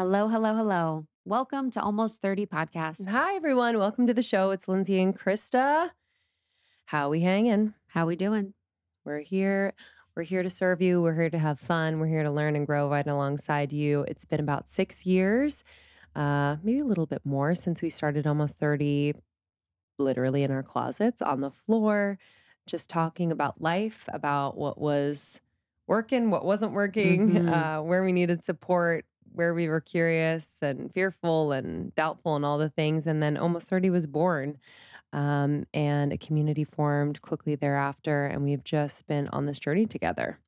Hello, hello, hello. Welcome to Almost 30 Podcast. Hi, everyone. Welcome to the show. It's Lindsay and Krista. How we hanging? How we doing? We're here. We're here to serve you. We're here to have fun. We're here to learn and grow right alongside you. It's been about 6 years, maybe a little bit more since we started Almost 30, literally in our closets, on the floor, just talking about life, about what was working, what wasn't working, where we needed support, where we were curious and fearful and doubtful and all the things. And then Almost 30 was born, and a community formed quickly thereafter. And we've just been on this journey together.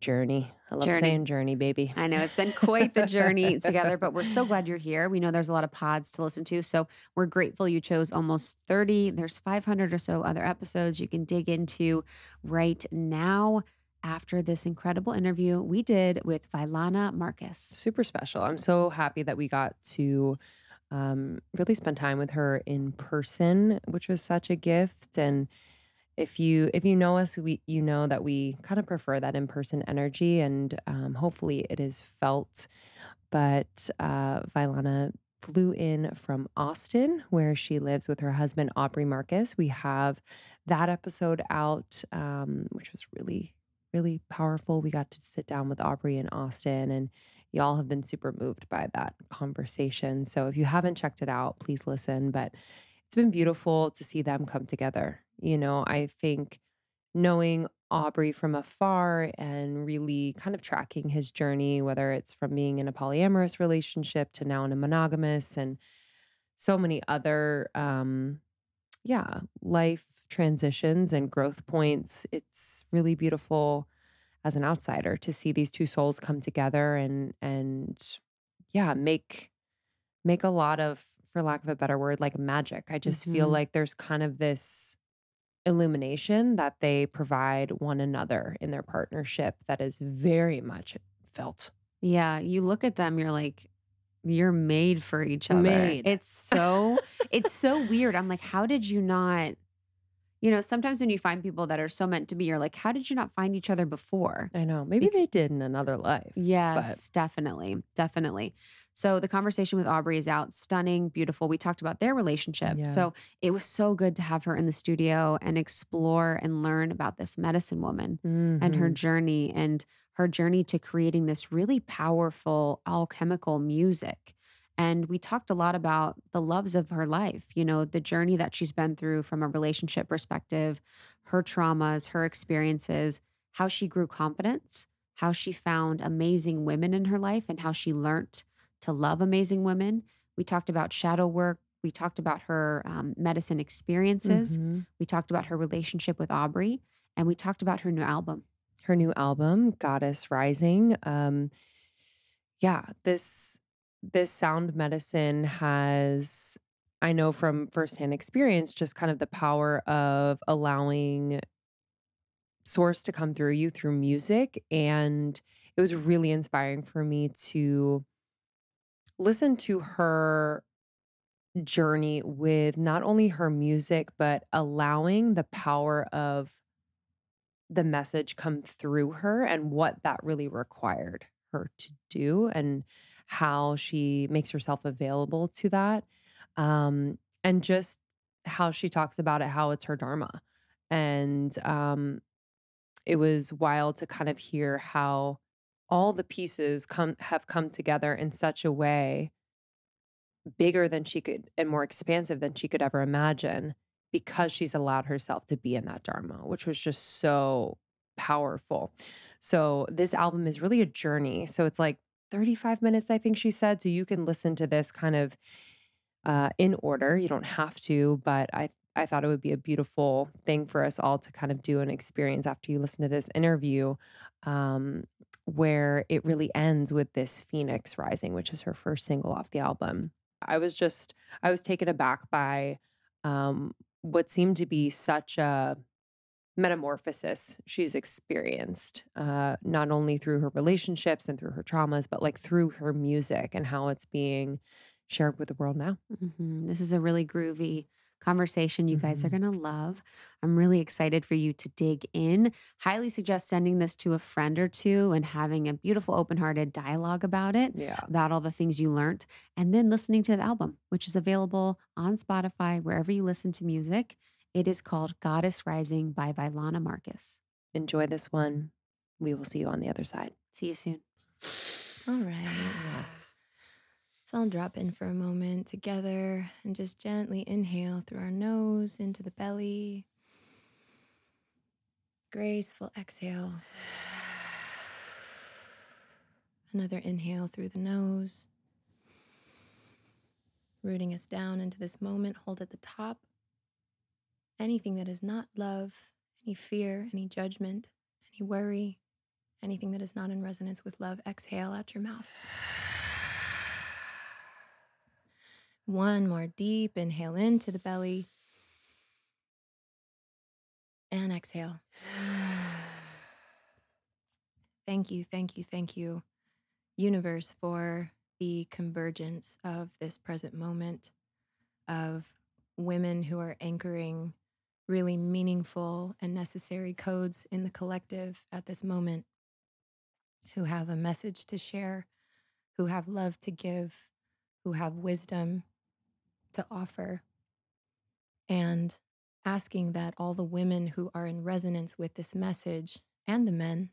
Journey. I love saying journey, baby. I know it's been quite the journey together, but we're so glad you're here. We know there's a lot of pods to listen to, so we're grateful you chose Almost 30. There's 500 or so other episodes you can dig into right now after this incredible interview we did with Vylana Marcus. Super special. I'm so happy that we got to really spend time with her in person, which was such a gift. And if you know us, you know that we kind of prefer that in-person energy, and hopefully it is felt. But Vylana flew in from Austin, where she lives with her husband, Aubrey Marcus. We have that episode out, which was really, really powerful. We got to sit down with Aubrey in Austin, and y'all have been super moved by that conversation. So if you haven't checked it out, please listen. But it's been beautiful to see them come together. You know, I think knowing Aubrey from afar and really kind of tracking his journey, whether it's from being in a polyamorous relationship to now in a monogamous, and so many other, life transitions and growth points. It's really beautiful as an outsider to see these two souls come together and make a lot of, for lack of a better word, like magic. I just feel like there's kind of this illumination that they provide one another in their partnership that is very much felt. Yeah, you look at them, you're like, you're made for each other. Made. It's so weird. I'm like, how did you not? Sometimes when you find people that are so meant to be, you're like, how did you not find each other before? I know. Maybe they did in another life. Yes, definitely. Definitely. So the conversation with Aubrey is out. Stunning, beautiful. We talked about their relationship. Yeah. So it was so good to have her in the studio and explore and learn about this medicine woman and her journey to creating this really powerful alchemical music. And we talked a lot about the loves of her life, the journey that she's been through from a relationship perspective, her traumas, her experiences, how she grew confidence, how she found amazing women in her life, and how she learned to love amazing women. We talked about shadow work. We talked about her medicine experiences. We talked about her relationship with Aubrey, and we talked about her new album. Her new album, Goddess Rising. This sound medicine has, I know from firsthand experience, just kind of the power of allowing source to come through you through music. And it was really inspiring for me to listen to her journey with not only her music, but allowing the power of the message come through her and what that really required her to do, and how she makes herself available to that. And just how she talks about it, how it's her dharma. And it was wild to kind of hear how all the pieces have come together in such a way bigger than she could and more expansive than she could ever imagine, because she's allowed herself to be in that dharma, which was just so powerful. So this album is really a journey. So it's like 35 minutes, I think she said. So you can listen to this kind of in order. You don't have to, but I thought it would be a beautiful thing for us all to kind of do an experience after you listen to this interview, where it really ends with this Phoenix Rising, which is her first single off the album. I was taken aback by what seemed to be such a metamorphosis she's experienced, not only through her relationships and through her traumas, but like through her music and how it's being shared with the world now. This is a really groovy conversation you guys are going to love. I'm really excited for you to dig in. Highly suggest sending this to a friend or two and having a beautiful, open-hearted dialogue about it, Yeah. about all the things you learned, and then listening to the album, which is available on Spotify, wherever you listen to music. It is called Goddess Rising by Vylana Marcus. Enjoy this one. We will see you on the other side. See you soon. All right. So I'll drop in for a moment together and just gently inhale through our nose into the belly. Graceful exhale. Another inhale through the nose. Rooting us down into this moment. Hold at the top. Anything that is not love, any fear, any judgment, any worry, anything that is not in resonance with love, exhale out your mouth. One more deep inhale into the belly. And exhale. Thank you, thank you, thank you, universe, for the convergence of this present moment of women who are anchoring really meaningful and necessary codes in the collective at this moment, who have a message to share, who have love to give, who have wisdom to offer, and asking that all the women who are in resonance with this message, and the men,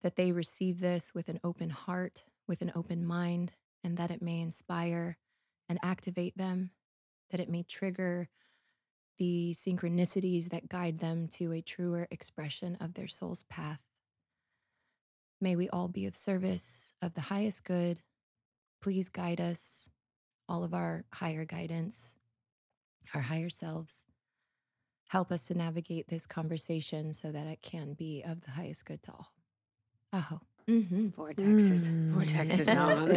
that they receive this with an open heart, with an open mind, and that it may inspire and activate them, that it may trigger the synchronicities that guide them to a truer expression of their soul's path. May we all be of service of the highest good. Please guide us, all of our higher guidance, our higher selves. Help us to navigate this conversation so that it can be of the highest good to all. Aho. Vortexes on.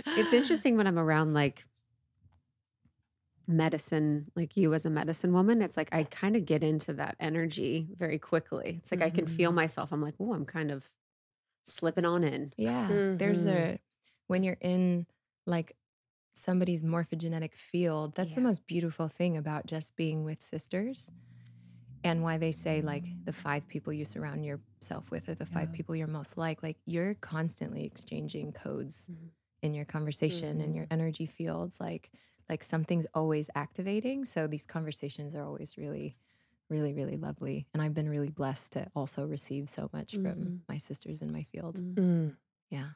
It's interesting when I'm around like medicine, like you as a medicine woman, it's like I kind of get into that energy very quickly. It's like I can feel myself. I'm like, oh, I'm kind of slipping on in. Yeah. There's when you're in like somebody's morphogenetic field, that's the most beautiful thing about just being with sisters. And why they say like the 5 people you surround yourself with are the 5 people you're most like you're constantly exchanging codes in your conversation and your energy fields, like something's always activating. So these conversations are always really, really, really lovely. And I've been really blessed to also receive so much from my sisters in my field. Yeah.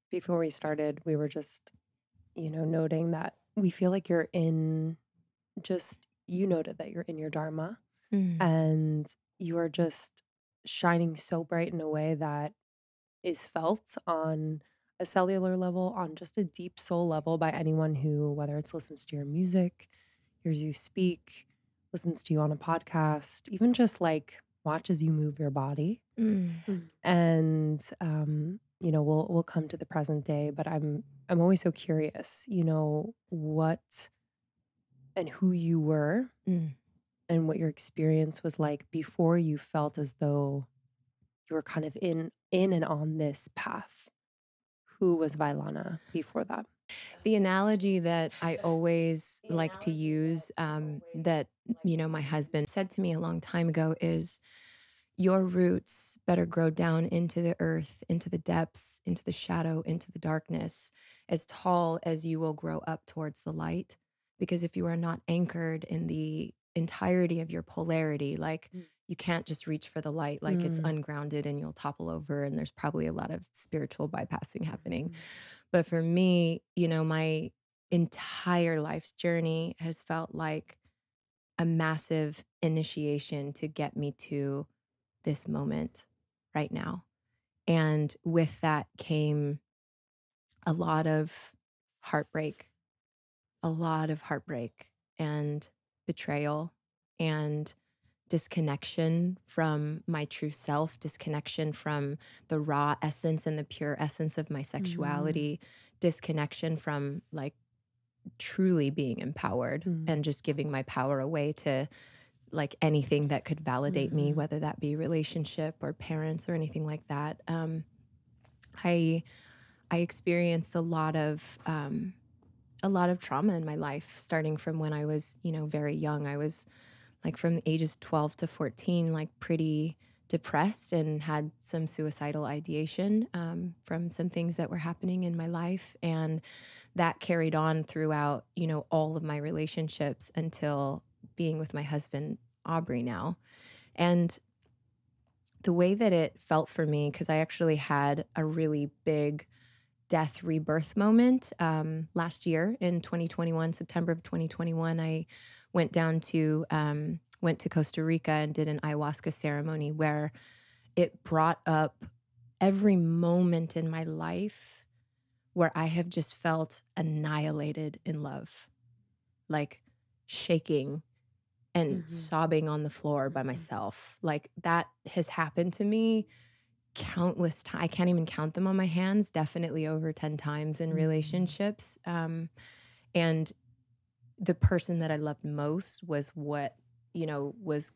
Before we started, we were just, noting that we feel like you're in you noted that you're in your dharma. And you are just shining so bright in a way that is felt on a cellular level, on just a deep soul level by anyone who, whether it's listens to your music, hears you speak, listens to you on a podcast, even just like watches you move your body. And, we'll come to the present day, but I'm always so curious, what and who you were. And what your experience was like before you felt as though you were kind of in and on this path. Who was Vylana before that? The analogy that I always like to use, that, my husband said to me a long time ago is, your roots better grow down into the earth, into the depths, into the shadow, into the darkness, as tall as you will grow up towards the light. Because if you are not anchored in the entirety of your polarity, like you can't just reach for the light, like it's ungrounded and you'll topple over, and there's probably a lot of spiritual bypassing happening. But for me, my entire life's journey has felt like a massive initiation to get me to this moment right now. And with that came a lot of heartbreak and betrayal and disconnection from my true self, disconnection from the raw essence and the pure essence of my sexuality, disconnection from like truly being empowered and just giving my power away to like anything that could validate me, whether that be relationship or parents or anything like that. I experienced a lot of a lot of trauma in my life, starting from when I was, very young. I was like from the ages 12 to 14, like pretty depressed and had some suicidal ideation from some things that were happening in my life. And that carried on throughout, all of my relationships until being with my husband, Aubrey, now. And the way that it felt for me, because I actually had a really big death rebirth moment last year in 2021, September of 2021. I went to Costa Rica and did an ayahuasca ceremony where it brought up every moment in my life where I have just felt annihilated in love, like shaking and sobbing on the floor by myself. Like that has happened to me countless times. I can't even count them on my hands, definitely over 10 times in relationships. And the person that I loved most was what was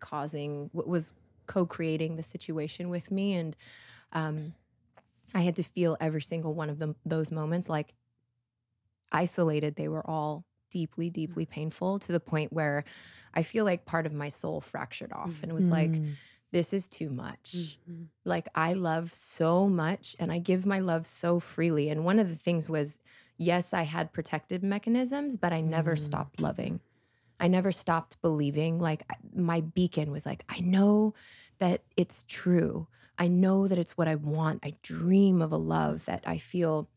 co-creating the situation with me. And I had to feel every single one of those moments like isolated. They were all deeply, deeply painful, to the point where I feel like part of my soul fractured off and was like, this is too much. Like I love so much and I give my love so freely. And one of the things was, yes, I had protective mechanisms, but I never stopped loving. I never stopped believing. Like my beacon was like, I know that it's true. I know that it's what I want. I dream of a love that I feel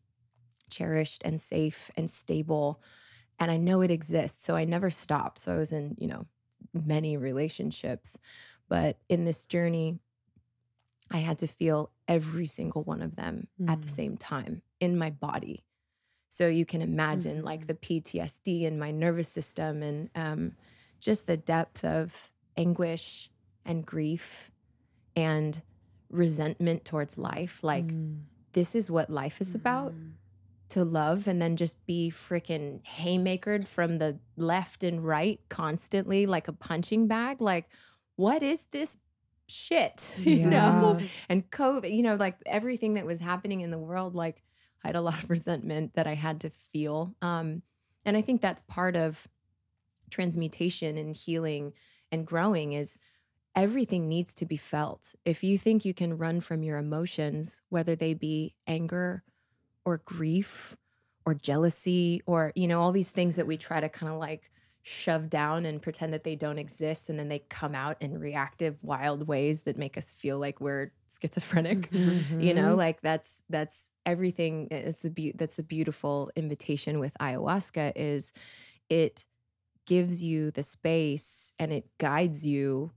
cherished and safe and stable. And I know it exists. So I never stopped. So I was in, many relationships. But in this journey, I had to feel every single one of them at the same time in my body. So you can imagine like the PTSD in my nervous system and just the depth of anguish and grief and resentment towards life. Like this is what life is about, to love and then just be freaking haymakered from the left and right constantly like a punching bag. Like, what is this shit? You know? And COVID, like everything that was happening in the world, like I had a lot of resentment that I had to feel. And I think that's part of transmutation and healing and growing is everything needs to be felt. If you think you can run from your emotions, whether they be anger or grief or jealousy or, all these things that we try to kind of like shove down and pretend that they don't exist. And then they come out in reactive, wild ways that make us feel like we're schizophrenic, like that's everything. That's a beautiful invitation with ayahuasca is it gives you the space and it guides you,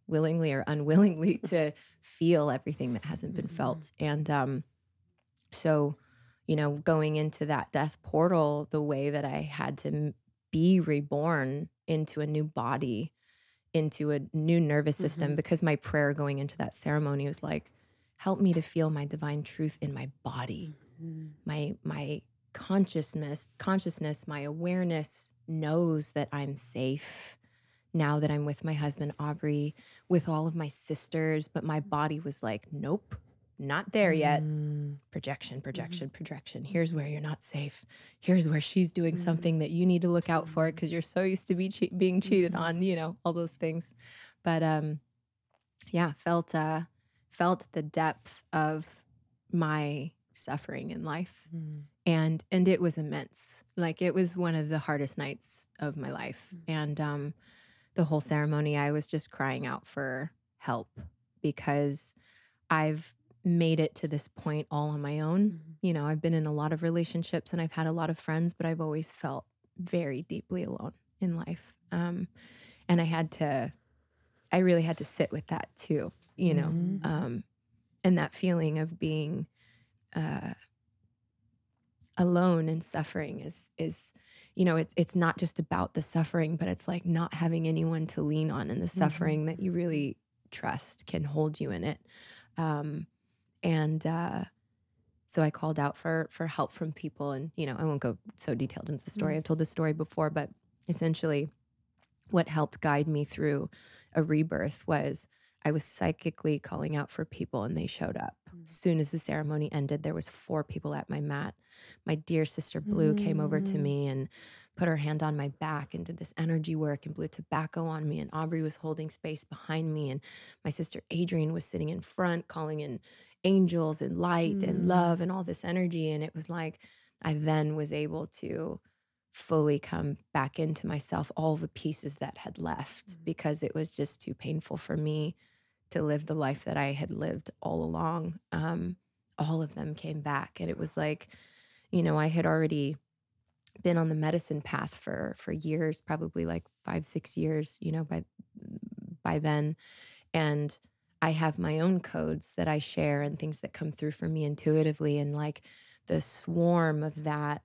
willingly or unwillingly to feel everything that hasn't been felt. And so, going into that death portal, the way that I had to be reborn into a new body, into a new nervous system, because my prayer going into that ceremony was like, help me to feel my divine truth in my body. My consciousness, my awareness knows that I'm safe now that I'm with my husband, Aubrey, with all of my sisters, but my body was like, nope. Not there yet. Projection. Here's where you're not safe. Here's where she's doing something that you need to look out for because you're so used to being cheated on, all those things. But felt the depth of my suffering in life. And it was immense. Like it was one of the hardest nights of my life. And the whole ceremony, I was just crying out for help because I've made it to this point all on my own. I've been in a lot of relationships and I've had a lot of friends, but I've always felt very deeply alone in life. And I really had to sit with that too, and that feeling of being alone and suffering is it's not just about the suffering, but it's like not having anyone to lean on in the suffering that you really trust can hold you in it. So I called out for help from people, and I won't go so detailed into the story. I've told this story before, but essentially what helped guide me through a rebirth was I was psychically calling out for people and they showed up. soon as the ceremony ended, there was 4 people at my mat. My dear sister Blue came over to me and put her hand on my back and did this energy work and blew tobacco on me. And Aubrey was holding space behind me. And my sister Adrienne was sitting in front, calling in angels and light and love and all this energy. And it was like, I then was able to fully come back into myself, all the pieces that had left, because it was just too painful for me to live the life that I had lived all along. All of them came back. And it was like, I had already been on the medicine path for years, probably like 5-6 years, by then. And I have my own codes that I share and things that come through for me intuitively. And like the swarm of that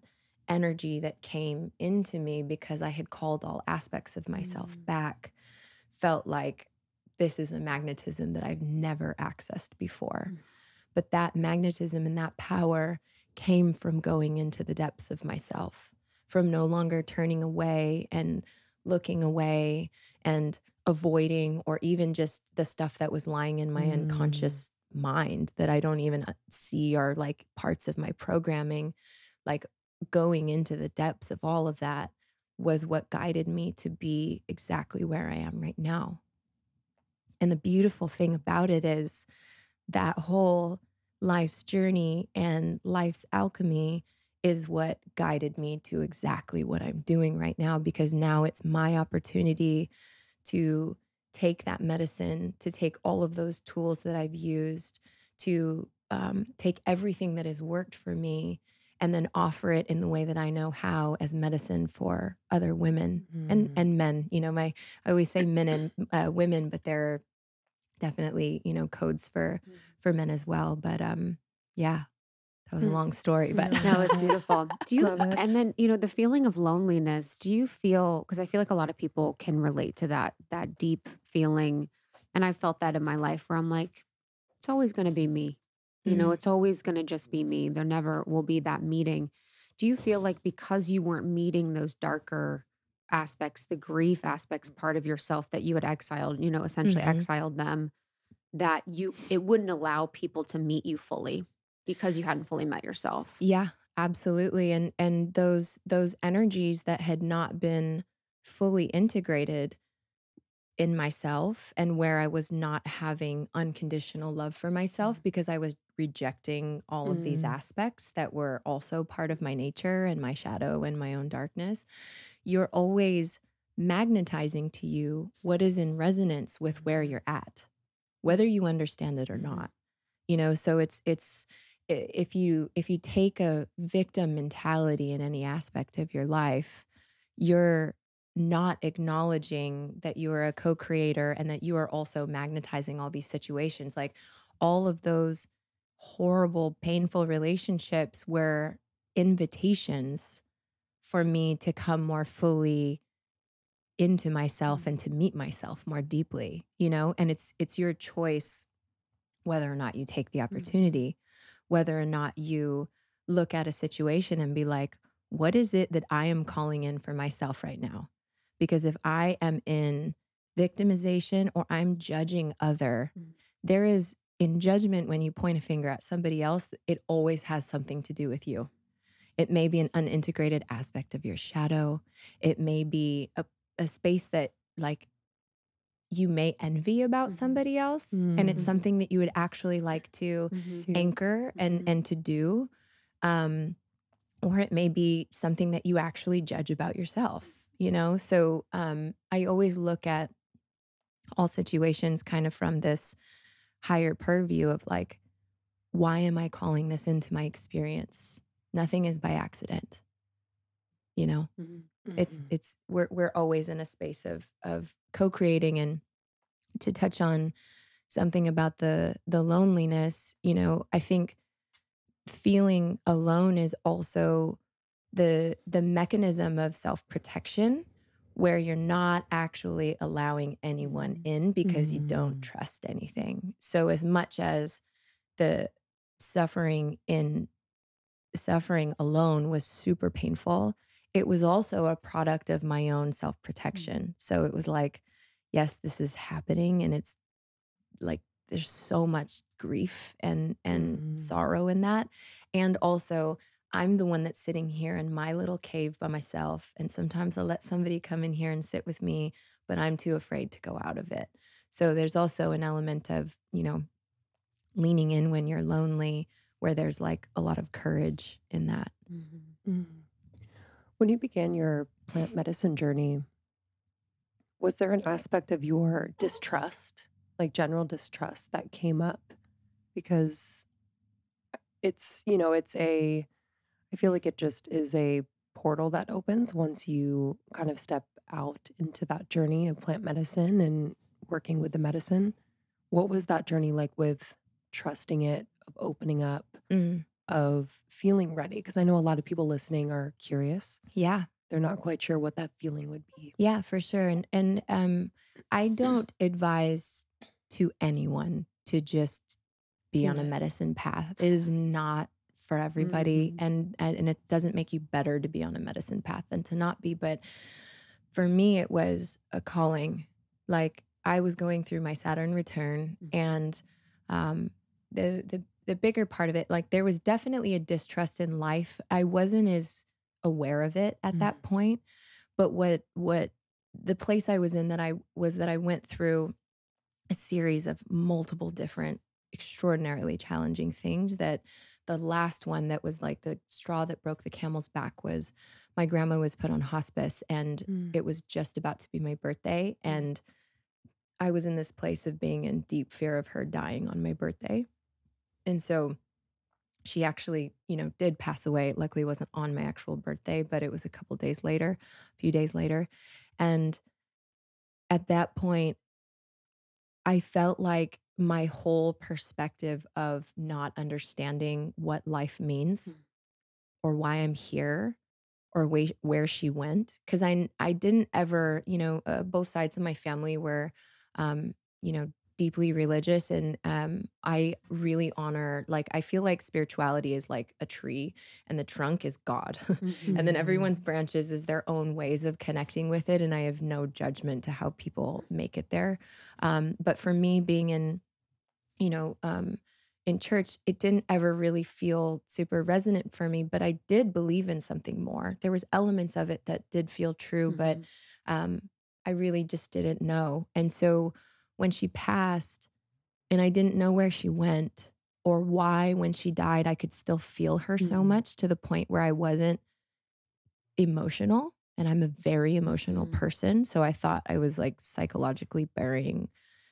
energy that came into me because I had called all aspects of myself back felt like this is a magnetism that I've never accessed before. But that magnetism and that power came from going into the depths of myself, from no longer turning away and looking away and avoiding, or even just the stuff that was lying in my unconscious mind that I don't even see are like parts of my programming. Like going into the depths of all of that was what guided me to be exactly where I am right now. And the beautiful thing about it is that whole life's journey and life's alchemy is what guided me to exactly what I'm doing right now, because now it's my opportunity to take that medicine, to take all of those tools that I've used, to take everything that has worked for me and then offer it in the way that I know how as medicine for other women and men. I always say men and women, but there are definitely, codes for men as well. But yeah, that was a long story, but No, it's beautiful. Do you, Love it. and then, the feeling of loneliness, do you feel, because I feel like a lot of people can relate to that deep feeling. And I felt that in my life where I'm like, it's always going to be me. It's always going to just be me. There never will be that meeting. Do you feel like because you weren't meeting those darker aspects, the grief aspects, part of yourself that you had exiled, essentially exiled them, that it wouldn't allow people to meet you fully because you hadn't fully met yourself? Yeah, absolutely. And those energies that had not been fully integrated in myself, and where I was not having unconditional love for myself because I was rejecting all of these aspects that were also part of my nature and my shadow and my own darkness, you're always magnetizing to you what is in resonance with where you're at, whether you understand it or not. So it's if you take a victim mentality in any aspect of your life, you're not acknowledging that you are a co-creator and that you are also magnetizing all these situations. Like all of those horrible, painful relationships were invitations for me to come more fully into myself and to meet myself more deeply, and it's your choice whether or not you take the opportunity, whether or not you look at a situation and be like, what is it that I am calling in for myself right now? Because if I am in victimization or I'm judging there is, in judgment, when you point a finger at somebody else, it always has something to do with you. It may be an unintegrated aspect of your shadow. It may be a space that like you may envy about somebody else, and it's something that you would actually like to anchor and to do. Or it may be something that you actually judge about yourself, So I always look at all situations kind of from this higher purview of like, why am I calling this into my experience? Nothing is by accident, It's we're always in a space of co-creating. And to touch on something about the loneliness, I think feeling alone is also the mechanism of self-protection, where you're not actually allowing anyone in because you don't trust anything. So as much as the suffering alone was super painful, it was also a product of my own self-protection. So it was like, yes, this is happening, and it's like there's so much grief and sorrow in that. And also, I'm the one that's sitting here in my little cave by myself. And sometimes I'll let somebody come in here and sit with me, but I'm too afraid to go out of it. So there's also an element of, leaning in when you're lonely, where there's like a lot of courage in that. When you began your plant medicine journey, was there an aspect of your distrust, like general distrust, that came up? Because I feel like it just is a portal that opens once you kind of step out into that journey of plant medicine and working with the medicine. What was that journey like with trusting it, of opening up, of feeling ready? Because I know a lot of people listening are curious. Yeah. They're not quite sure what that feeling would be. Yeah, for sure. And I don't advise to anyone to just be on a medicine path. It is not for everybody. And it doesn't make you better to be on a medicine path than to not be. But for me, it was a calling. Like, I was going through my Saturn return, and the bigger part of it, like, there was definitely a distrust in life. I wasn't as aware of it at that point. But what the place I was in that I went through a series of multiple different extraordinarily challenging things, that the last one that was like the straw that broke the camel's back was my grandma was put on hospice, and it was just about to be my birthday. And I was in this place of being in deep fear of her dying on my birthday. And so she actually, did pass away. Luckily, it wasn't on my actual birthday, but it was a few days later. And at that point, I felt like my whole perspective of not understanding what life means or why I'm here or where she went. Because I didn't ever, both sides of my family were, deeply religious. And I really honor, like, I feel like spirituality is like a tree and the trunk is God. And then everyone's branches is their own ways of connecting with it. And I have no judgment to how people make it there. But for me, being in church, it didn't ever really feel super resonant for me, but I did believe in something more. There was elements of it that did feel true, but I really just didn't know. And so when she passed and I didn't know where she went or why, when she died, I could still feel her so much, to the point where I wasn't emotional. And I'm a very emotional person. So I thought I was like psychologically burying,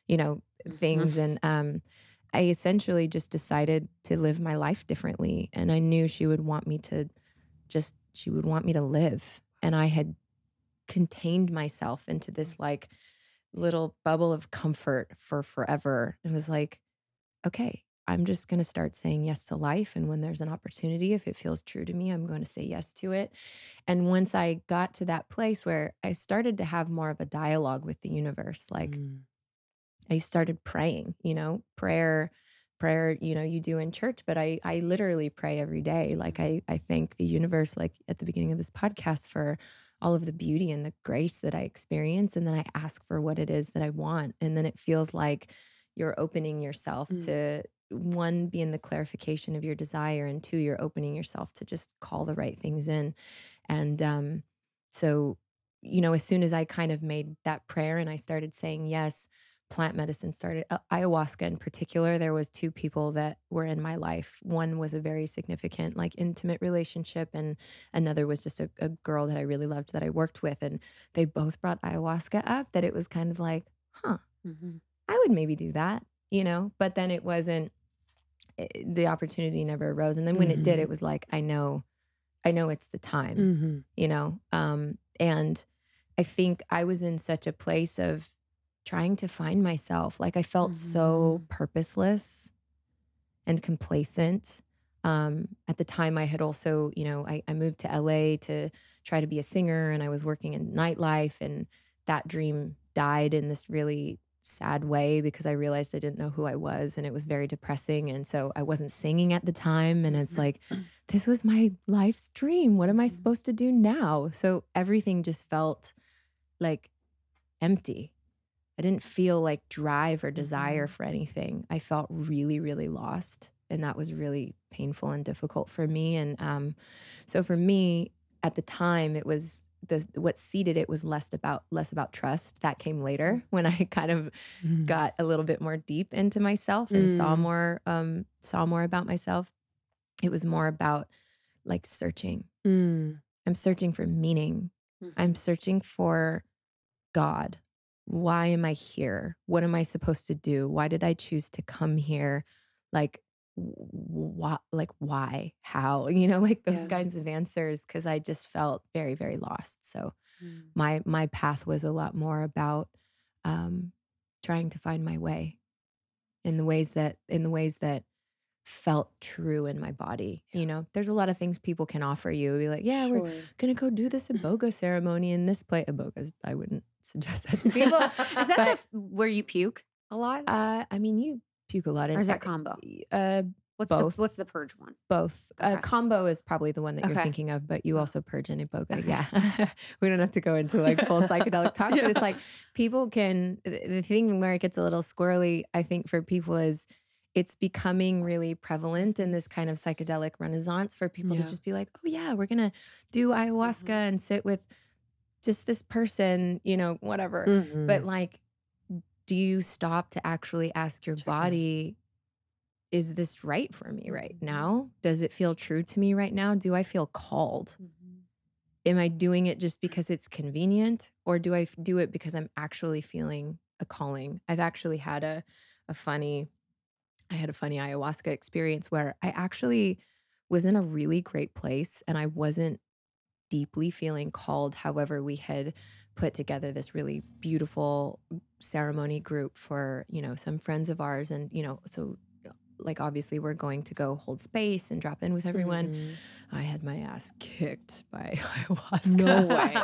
things. And I essentially just decided to live my life differently. And I knew she would want me to live. And I had contained myself into this like little bubble of comfort for forever. It was like, okay, I'm just going to start saying yes to life. And when there's an opportunity, if it feels true to me, I'm going to say yes to it. And once I got to that place where I started to have more of a dialogue with the universe, like I started praying, prayer, you do in church, but I literally pray every day. Like I thank the universe, like at the beginning of this podcast, for all of the beauty and the grace that I experience. And then I ask for what it is that I want. And then it feels like you're opening yourself to, one, be in the clarification of your desire, and two, you're opening yourself to just call the right things in. And so, as soon as I kind of made that prayer and I started saying yes, plant medicine started. Ayahuasca in particular, there was two people that were in my life. One was a very significant, like, intimate relationship, and another was just a girl that I really loved that I worked with. And they both brought ayahuasca up, that it was kind of like, I would maybe do that, but then it wasn't, the opportunity never arose. And then when it did, it was like, I know it's the time, and I think I was in such a place of trying to find myself. Like, I felt so purposeless and complacent. At the time I had also, I moved to LA to try to be a singer, and I was working in nightlife, and that dream died in this really sad way because I realized I didn't know who I was, and it was very depressing. And so I wasn't singing at the time. And it's like, this was my life's dream. What am I supposed to do now? So everything just felt like empty. I didn't feel like drive or desire for anything. I felt really, really lost. And that was really painful and difficult for me. And so for me at the time, it was what seeded it was less about trust. That came later when I kind of got a little bit more deep into myself and saw more about myself. It was more about like searching. I'm searching for meaning. I'm searching for God. Why am I here? What am I supposed to do? Why did I choose to come here? Like, why? How? You know, like those kinds of answers, because I just felt very, very lost. So my path was a lot more about trying to find my way in the ways that felt true in my body. You know, there's a lot of things people can offer you. Be like, yeah, we're gonna go do this iboga ceremony in this place. Ibogas, I wouldn't suggest that to people. Is that where you puke a lot? I mean, you puke a lot. Or is that combo? Both. What's the purge one? Both. Okay. Combo is probably the one that you're thinking of, but you also purge in iboga. Yeah. We don't have to go into like full psychedelic talk, but it's like people can, the thing where it gets a little squirrely, I think for people is it's becoming really prevalent in this kind of psychedelic renaissance for people to just be like, oh yeah, we're going to do ayahuasca and sit with just this person, you know, whatever. But like, do you stop to actually ask your body, is this right for me right now? Does it feel true to me right now? Do I feel called? Am I doing it just because it's convenient, or do I do it because I'm actually feeling a calling? I've actually had a funny ayahuasca experience where I actually was in a really great place and I wasn't deeply feeling called. However, we had put together this really beautiful ceremony group for, you know, some friends of ours. And, you know, so like, obviously we're going to go hold space and drop in with everyone. I had my ass kicked by ayahuasca. No way.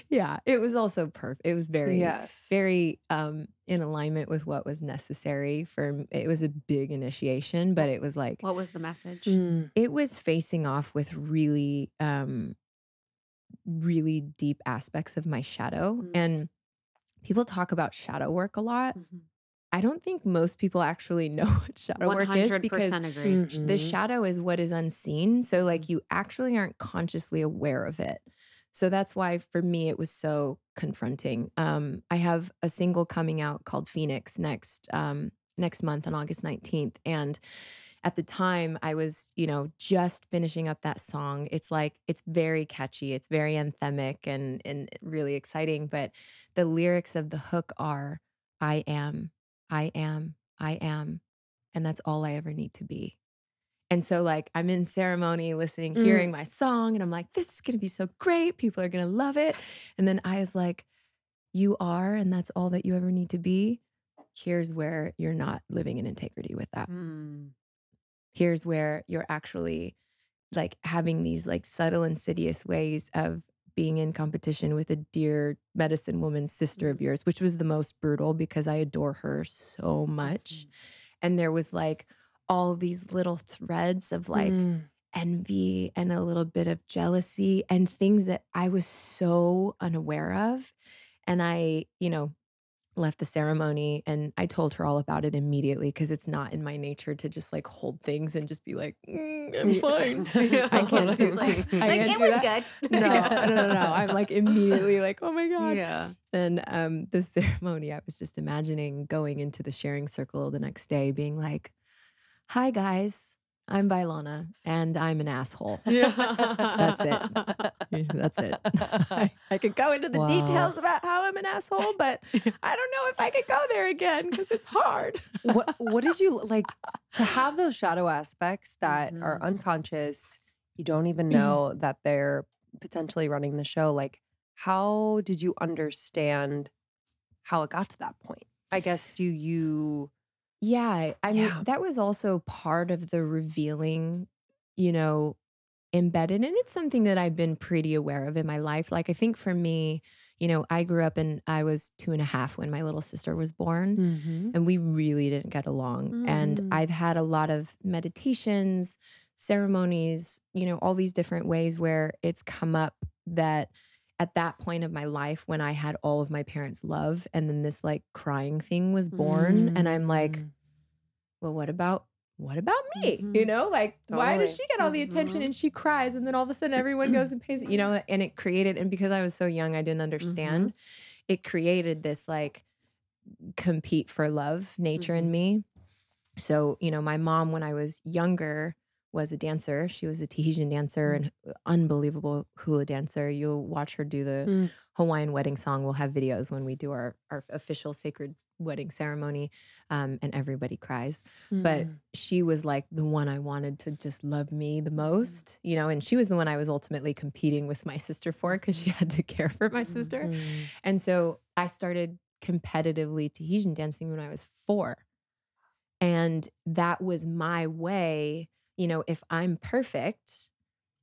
Yeah, it was also perfect. It was very, very in alignment with what was necessary for. It was a big initiation, but it was like, what was the message? It was facing off with really, really deep aspects of my shadow. And people talk about shadow work a lot. I don't think most people actually know what shadow work is, because agree. the shadow is what is unseen. So like you actually aren't consciously aware of it. So that's why for me it was so confronting. I have a single coming out called Phoenix next month on August 19th. And at the time I was, you know, just finishing up that song. It's like, it's very catchy. It's very anthemic and really exciting. But the lyrics of the hook are, I am. And that's all I ever need to be. And so like, I'm in ceremony listening, hearing my song, and I'm like, this is going to be so great. People are going to love it. And then I was like, you are, and that's all that you ever need to be. Here's where you're not living in integrity with that. Here's where you're actually like having these like subtle, insidious ways of being in competition with a dear medicine woman sister of yours, which was the most brutal because I adore her so much. And there was like all these little threads of like envy and a little bit of jealousy and things that I was so unaware of. And I, you know, left the ceremony and I told her all about it immediately, because it's not in my nature to just like hold things and just be like, I'm fine. I can't do like it was good. No. I'm like immediately like, oh my God. Yeah. Then the ceremony, I was just imagining going into the sharing circle the next day being like, hi guys, I'm Vylana and I'm an asshole. That's it. That's it. I could go into the details about how I'm an asshole, but I don't know if I could go there again because it's hard. What did you like to have those shadow aspects that are unconscious? You don't even know that they're potentially running the show. Like, how did you understand how it got to that point? I guess, do you... Yeah, I mean, that was also part of the revealing, you know, embedded. And it's something that I've been pretty aware of in my life. Like, I think for me, you know, I grew up and I was 2.5 when my little sister was born, and we really didn't get along. And I've had a lot of meditations, ceremonies, you know, all these different ways where it's come up that at that point of my life when I had all of my parents' love and then this like crying thing was born and I'm like, well, what about me? You know, like why does she get all the attention and she cries and then all of a sudden everyone goes and pays it, you know, and it created, and because I was so young, I didn't understand, it created this like compete for love nature in me. So, you know, my mom, when I was younger, was a dancer. She was a Tahitian dancer and unbelievable hula dancer. You'll watch her do the Hawaiian wedding song. We'll have videos when we do our official sacred wedding ceremony, and everybody cries. But she was like the one I wanted to just love me the most, you know, and she was the one I was ultimately competing with my sister for because she had to care for my sister. And so I started competitively Tahitian dancing when I was 4. And that was my way, you know, if I'm perfect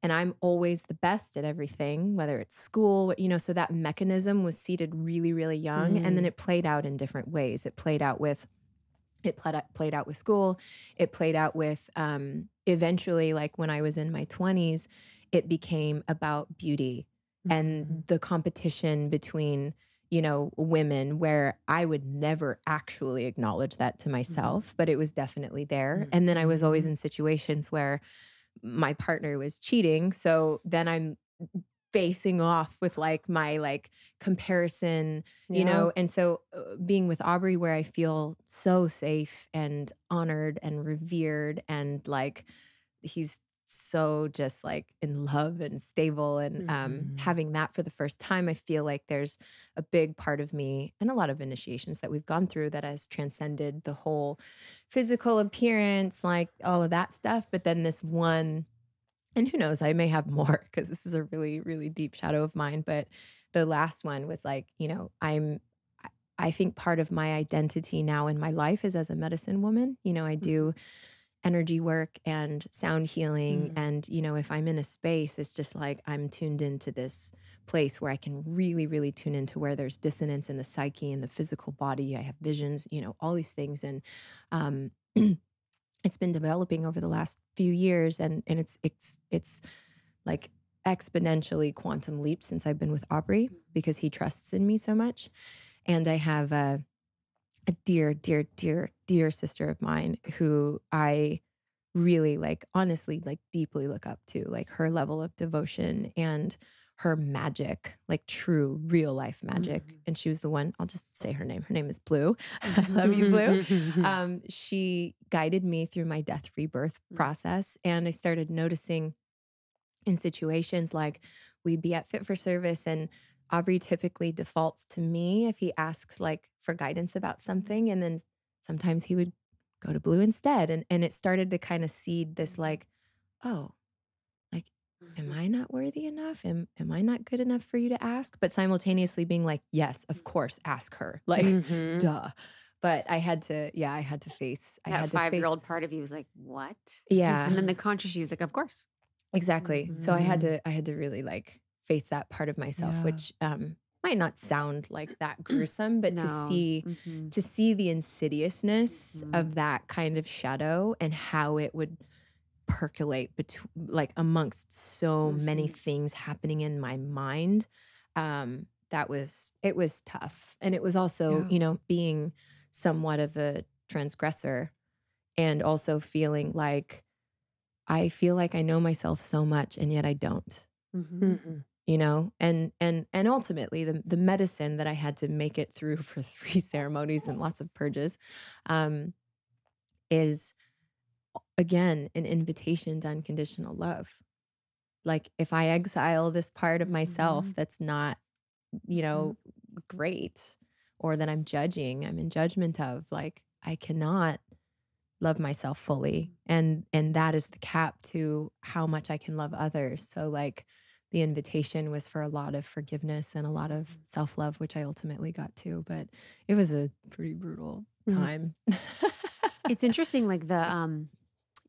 and I'm always the best at everything, whether it's school, you know, so that mechanism was seated really, really young. And then it played out in different ways. It played out with school. It played out with, eventually, like when I was in my 20s, it became about beauty and the competition between, you know, women, where I would never actually acknowledge that to myself, but it was definitely there. And then I was always in situations where my partner was cheating. So then I'm facing off with like my like comparison, you know? And so being with Aubrey, where I feel so safe and honored and revered and like he's so just like in love and stable and having that for the first time, I feel like there's a big part of me and a lot of initiations that we've gone through that has transcended the whole physical appearance, like all of that stuff. But then this one, and who knows, I may have more because this is a really, really deep shadow of mine. But the last one was like, you know, I think part of my identity now in my life is as a medicine woman. You know, I do energy work and sound healing. And, you know, if I'm in a space, it's just like I'm tuned into this place where I can really, really tune into where there's dissonance in the psyche and the physical body. I have visions, you know, all these things. And it's been developing over the last few years. And it's like exponentially quantum leaps since I've been with Aubrey because he trusts in me so much. And I have a dear, dear, dear, dear sister of mine who I really like, honestly, like deeply look up to, like her level of devotion and her magic, like true real life magic. And she was the one, I'll just say her name. Her name is Blue. I love you, Blue. She guided me through my death rebirth process. And I started noticing in situations like we'd be at Fit for Service and Aubrey typically defaults to me if he asks like for guidance about something. And then sometimes he would go to Blue instead. And it started to kind of seed this like, oh, like, am I not worthy enough? Am I not good enough for you to ask? But simultaneously being like, yes, of course, ask her. Like, duh. But I had to face. That 5-year-old part of you was like, what? Yeah. And then the conscious you was like, of course. Exactly. So I had to really like face that part of myself, which might not sound like that gruesome, but to see the insidiousness of that kind of shadow and how it would percolate like amongst so many things happening in my mind, it was tough. And it was also, you know, being somewhat of a transgressor and also feeling like I feel like I know myself so much and yet I don't. You know, and ultimately the medicine that I had to make it through for 3 ceremonies and lots of purges is again an invitation to unconditional love. Like if I exile this part of myself that's not, you know, great, or that I'm in judgment of, like I cannot love myself fully. And that is the cap to how much I can love others. So like the invitation was for a lot of forgiveness and a lot of self-love, which I ultimately got to, but it was a pretty brutal time. It's interesting, like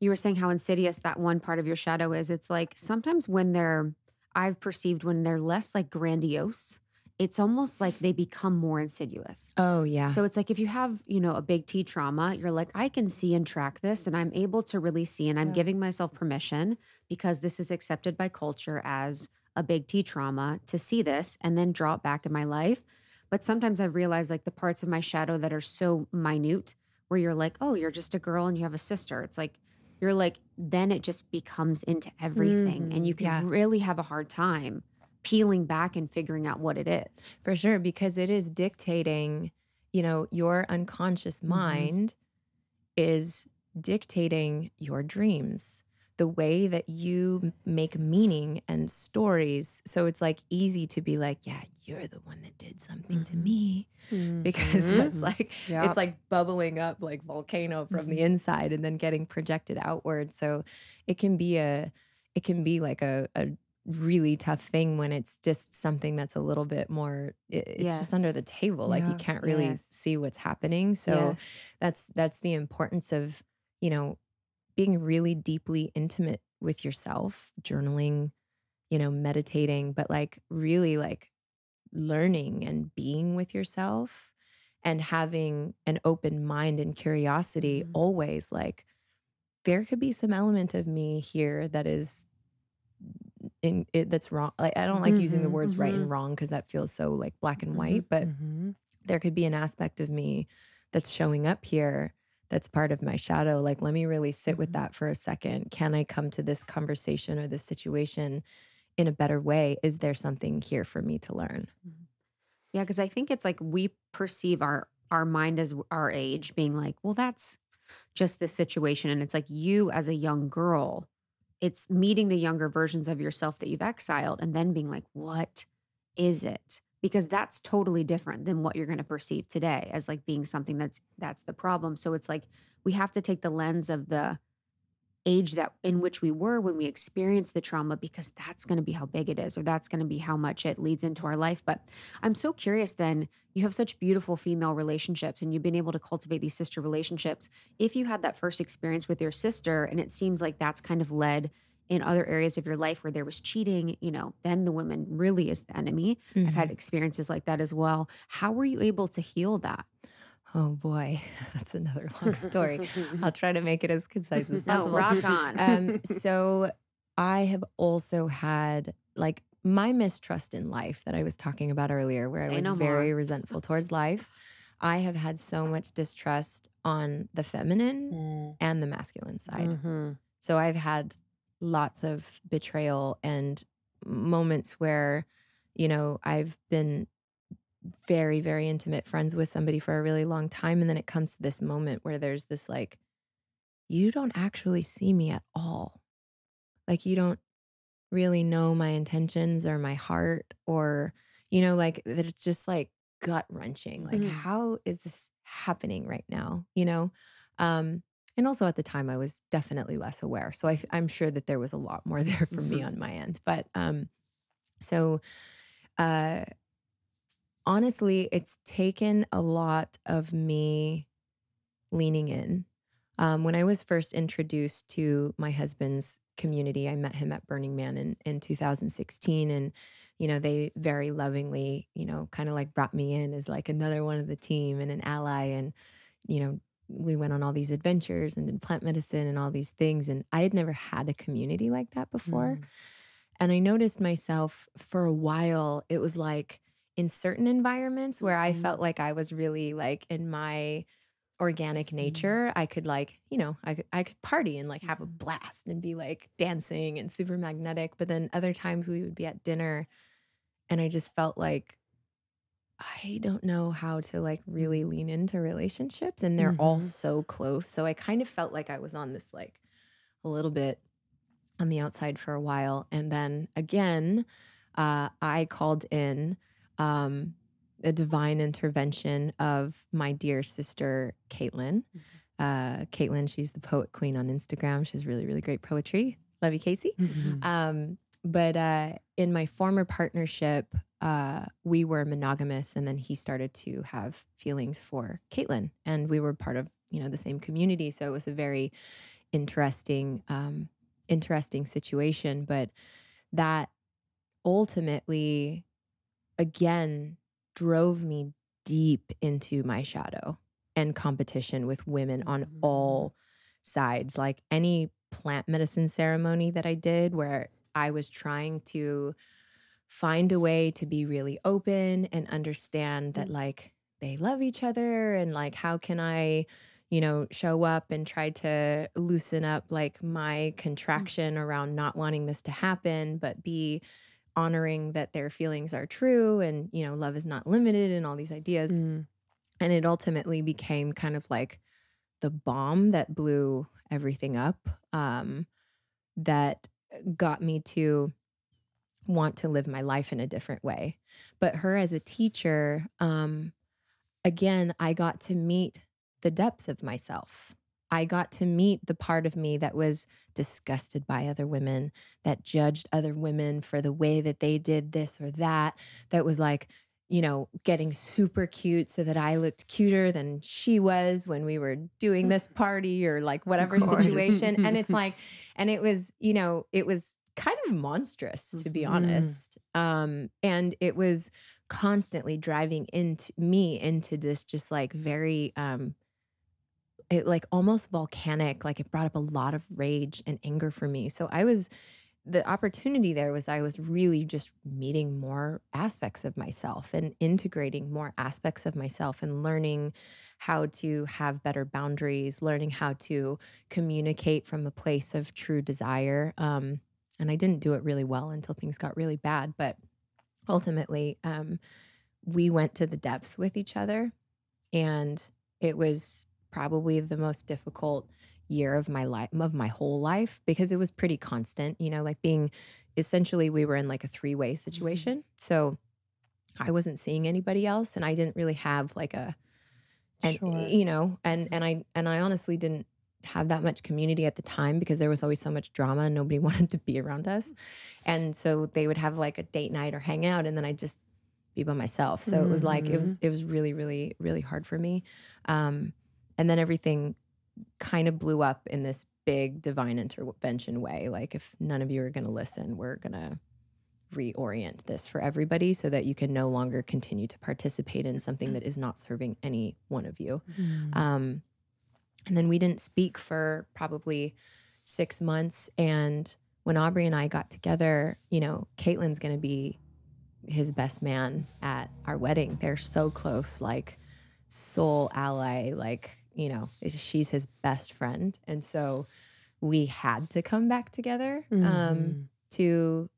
you were saying how insidious that one part of your shadow is. It's like sometimes when I've perceived when they're less like grandiose, it's almost like they become more insidious. Oh, yeah. So it's like if you have, you know, a big T trauma, you're like, I can see and track this and I'm able to really see and I'm giving myself permission because this is accepted by culture as a big T trauma to see this and then draw it back in my life. But sometimes I've realized like the parts of my shadow that are so minute where you're like, oh, you're just a girl and you have a sister. It's like, you're like, then it just becomes into everything. And you can really have a hard time peeling back and figuring out what it is. For sure, because it is dictating, your unconscious mind is dictating your dreams, the way that you make meaning and stories. So it's like easy to be like, yeah, you're the one that did something to me, because it's like bubbling up like volcano from the inside and then getting projected outward. So it can be like a really tough thing when it's just something that's a little bit more, it's just under the table. Like you can't really see what's happening. So that's the importance of, being really deeply intimate with yourself, journaling, meditating, but like really like learning and being with yourself and having an open mind and curiosity always. Like there could be some element of me here that is that's wrong. Like I don't like using the words right and wrong because that feels so like black and white, but there could be an aspect of me that's showing up here that's part of my shadow. Like, let me really sit with that for a second. Can I come to this conversation or this situation in a better way? Is there something here for me to learn? Yeah, because I think it's like we perceive our mind as our age being like, well, that's just this situation. And it's like you as a young girl, it's meeting the younger versions of yourself that you've exiled and then being like, what is it? Because that's totally different than what you're going to perceive today as like being something that's the problem. So it's like we have to take the lens of the age that in which we were when we experienced the trauma, because that's going to be how big it is, or that's going to be how much it leads into our life. But I'm so curious then, you have such beautiful female relationships and you've been able to cultivate these sister relationships. If you had that first experience with your sister and it seems like that's kind of led in other areas of your life where there was cheating, then the woman really is the enemy. I've had experiences like that as well. How were you able to heal that? Oh boy, that's another long story. I'll try to make it as concise as possible. No, rock on. So I have also had like my mistrust in life that I was talking about earlier, where I was very resentful towards life. I have had so much distrust on the feminine and the masculine side. So I've had lots of betrayal and moments where, I've been very, very intimate friends with somebody for a really long time. And then it comes to this moment where there's this like, you don't actually see me at all. Like you don't really know my intentions or my heart, or, like that it's just like gut wrenching. Like, how is this happening right now? And also at the time I was definitely less aware. So I'm sure that there was a lot more there for me on my end. But honestly, it's taken a lot of me leaning in. When I was first introduced to my husband's community, I met him at Burning Man in 2016. And, they very lovingly, kind of like brought me in as like another one of the team and an ally. And, we went on all these adventures and did plant medicine and all these things. And I had never had a community like that before. And I noticed myself for a while, it was like in certain environments where I felt like I was really like in my organic nature, I could like, I could party and like have a blast and be like dancing and super magnetic. But then other times we would be at dinner and I just felt like, I don't know how to like really lean into relationships, and they're all so close. So I kind of felt like I was on this like a little bit on the outside for a while. And then again, I called in a divine intervention of my dear sister, Caitlin. Caitlin, she's the poet queen on Instagram. She has really, really great poetry. Love you, Casey. But in my former partnership, we were monogamous, and then he started to have feelings for Caitlin, and we were part of, the same community. So it was a very interesting situation. But that ultimately, again, drove me deep into my shadow and competition with women on all sides. Like any plant medicine ceremony that I did where I was trying to find a way to be really open and understand that like they love each other, and like how can I, show up and try to loosen up like my contraction around not wanting this to happen, but be honoring that their feelings are true, and love is not limited, and all these ideas. Mm. And it ultimately became kind of like the bomb that blew everything up, that got me to want to live my life in a different way. But her as a teacher, again, I got to meet the depths of myself. I got to meet the part of me that was disgusted by other women, that judged other women for the way that they did this or that, that was like, getting super cute so that I looked cuter than she was when we were doing this party or like whatever situation. And it's like, and it was, it was kind of monstrous, to be honest. And it was constantly driving into this just like very, it like almost volcanic, like it brought up a lot of rage and anger for me. So the opportunity there was I was really just meeting more aspects of myself and integrating more aspects of myself and learning how to have better boundaries, learning how to communicate from a place of true desire. And I didn't do it really well until things got really bad. But ultimately, we went to the depths with each other, and it was probably the most difficult year of my life, of my whole life, because it was pretty constant, like being essentially we were in like a three-way situation. So I wasn't seeing anybody else, and I didn't really have like and I honestly didn't have that much community at the time because there was always so much drama and nobody wanted to be around us. And so they would have like a date night or hang out, and then I'd just be by myself. So it was like, it was really, really, really hard for me. And then everything kind of blew up in this big divine intervention way. Like, if none of you are going to listen, we're going to reorient this for everybody so that you can no longer continue to participate in something that is not serving any one of you. And then we didn't speak for probably 6 months. And when Aubrey and I got together, Caitlin's going to be his best man at our wedding. They're so close, like soul ally, like, she's his best friend. And so we had to come back together to,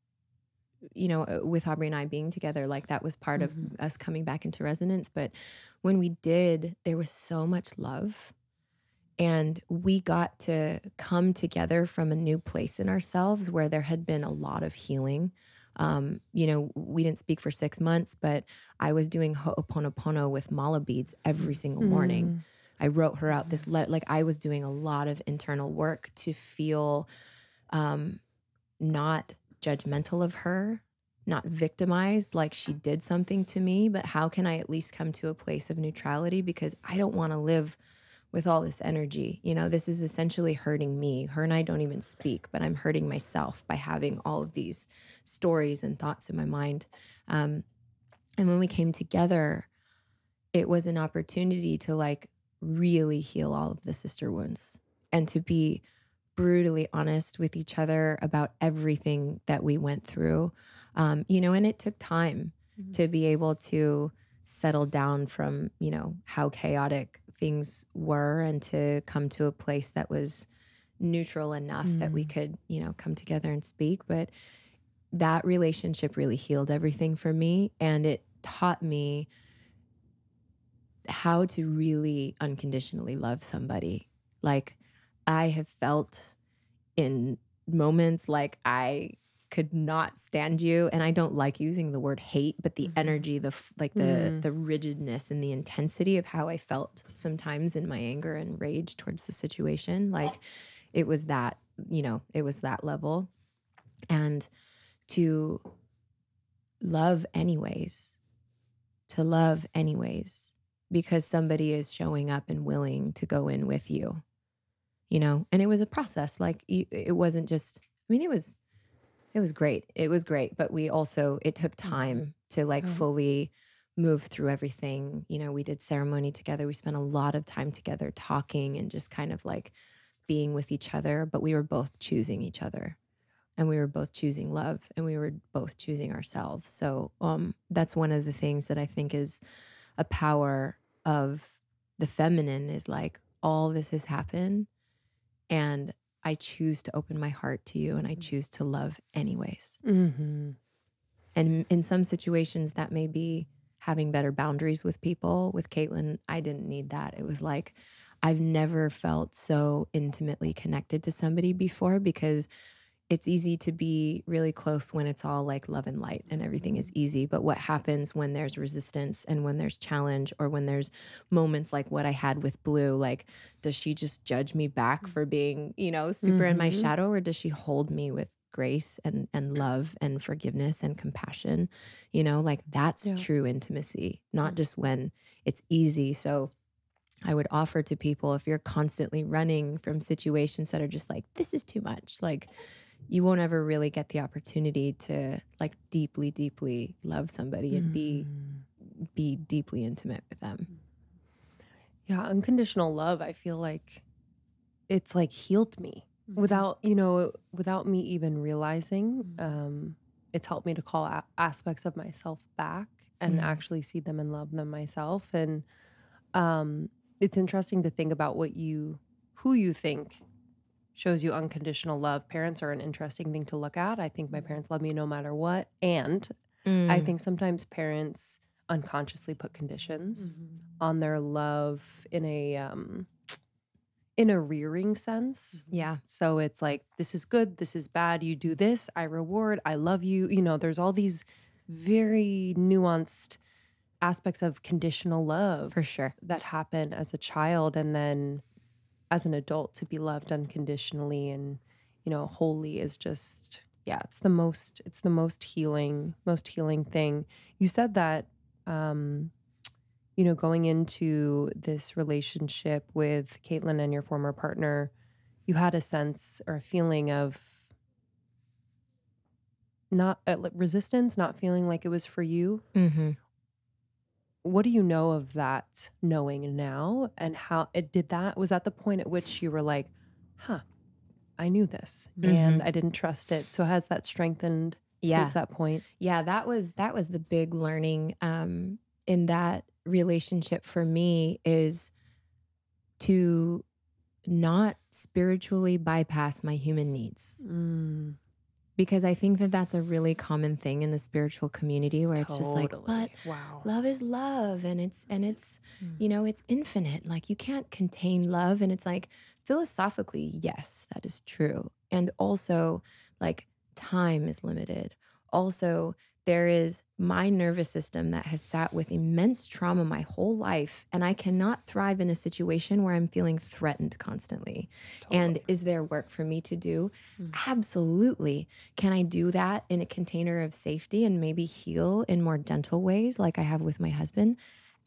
with Aubrey and I being together, like that was part of us coming back into resonance. But when we did, there was so much love, and we got to come together from a new place in ourselves where there had been a lot of healing. We didn't speak for 6 months, but I was doing Ho'oponopono with mala beads every single morning. I wrote her out this letter. Like, I was doing a lot of internal work to feel not judgmental of her, not victimized, like she did something to me, but how can I at least come to a place of neutrality? Because I don't want to live with all this energy. This is essentially hurting me. Her and I don't even speak, but I'm hurting myself by having all of these stories and thoughts in my mind. And when we came together, it was an opportunity to like really heal all of the sister wounds and to be brutally honest with each other about everything that we went through. And it took time to be able to settle down from, how chaotic things were, and to come to a place that was neutral enough that we could, come together and speak. But that relationship really healed everything for me, and it taught me how to really unconditionally love somebody. Like, I have felt in moments like I could not stand you, and I don't like using the word hate, but the energy, the rigidness and the intensity of how I felt sometimes in my anger and rage towards the situation, like it was that, it was that level. And to love anyways, because somebody is showing up and willing to go in with you, and it was a process. Like, it wasn't just, it was great. It was great. But it took time to like fully move through everything. We did ceremony together. We spent a lot of time together talking and just kind of like being with each other, but we were both choosing each other. and we were both choosing love, and we were both choosing ourselves. So that's one of the things that I think is a power of the feminine, is like, all this has happened and I choose to open my heart to you, and I choose to love anyways. Mm-hmm. And in some situations that may be having better boundaries with people. With Caitlin, I didn't need that. It was like, I've never felt so intimately connected to somebody before, because it's easy to be really close when it's all like love and light and everything is easy. But what happens when there's resistance and when there's challenge, or when there's moments like what I had with Blue? Like, does she just judge me back for being, super in my shadow, or does she hold me with grace and love and forgiveness and compassion? Like, that's true intimacy, not just when it's easy. So I would offer to people, if you're constantly running from situations that are just like, this is too much, like, you won't ever really get the opportunity to like deeply, deeply love somebody and be deeply intimate with them. Yeah, unconditional love, I feel like it's like healed me without me even realizing. It's helped me to call aspects of myself back and actually see them and love them myself. And it's interesting to think about who you think shows you unconditional love. Parents are an interesting thing to look at. I think my parents love me no matter what. And I think sometimes parents unconsciously put conditions on their love in a rearing sense. Yeah. So it's like, this is good, this is bad, you do this, I reward, I love you. There's all these very nuanced aspects of conditional love For sure. that happen as a child, and then as an adult to be loved unconditionally and wholly is just, it's the most healing thing. You said that going into this relationship with Caitlin and your former partner, you had a sense or a feeling of not resistance, not feeling like it was for you. What do you know of that knowing now, and how was that the point at which you were like, I knew this and I didn't trust it. So has that strengthened since that point? Yeah, that was the big learning in that relationship for me, is to not spiritually bypass my human needs. Because I think that that's a really common thing in the spiritual community, where it's just like, but love is love, and it's it's infinite. Like, you can't contain love. And it's like, philosophically, yes, that is true. And also, like, time is limited. Also, there is my nervous system that has sat with immense trauma my whole life, and I cannot thrive in a situation where I'm feeling threatened constantly. And is there work for me to do? Absolutely. Can I do that in a container of safety and maybe heal in more gentle ways like I have with my husband?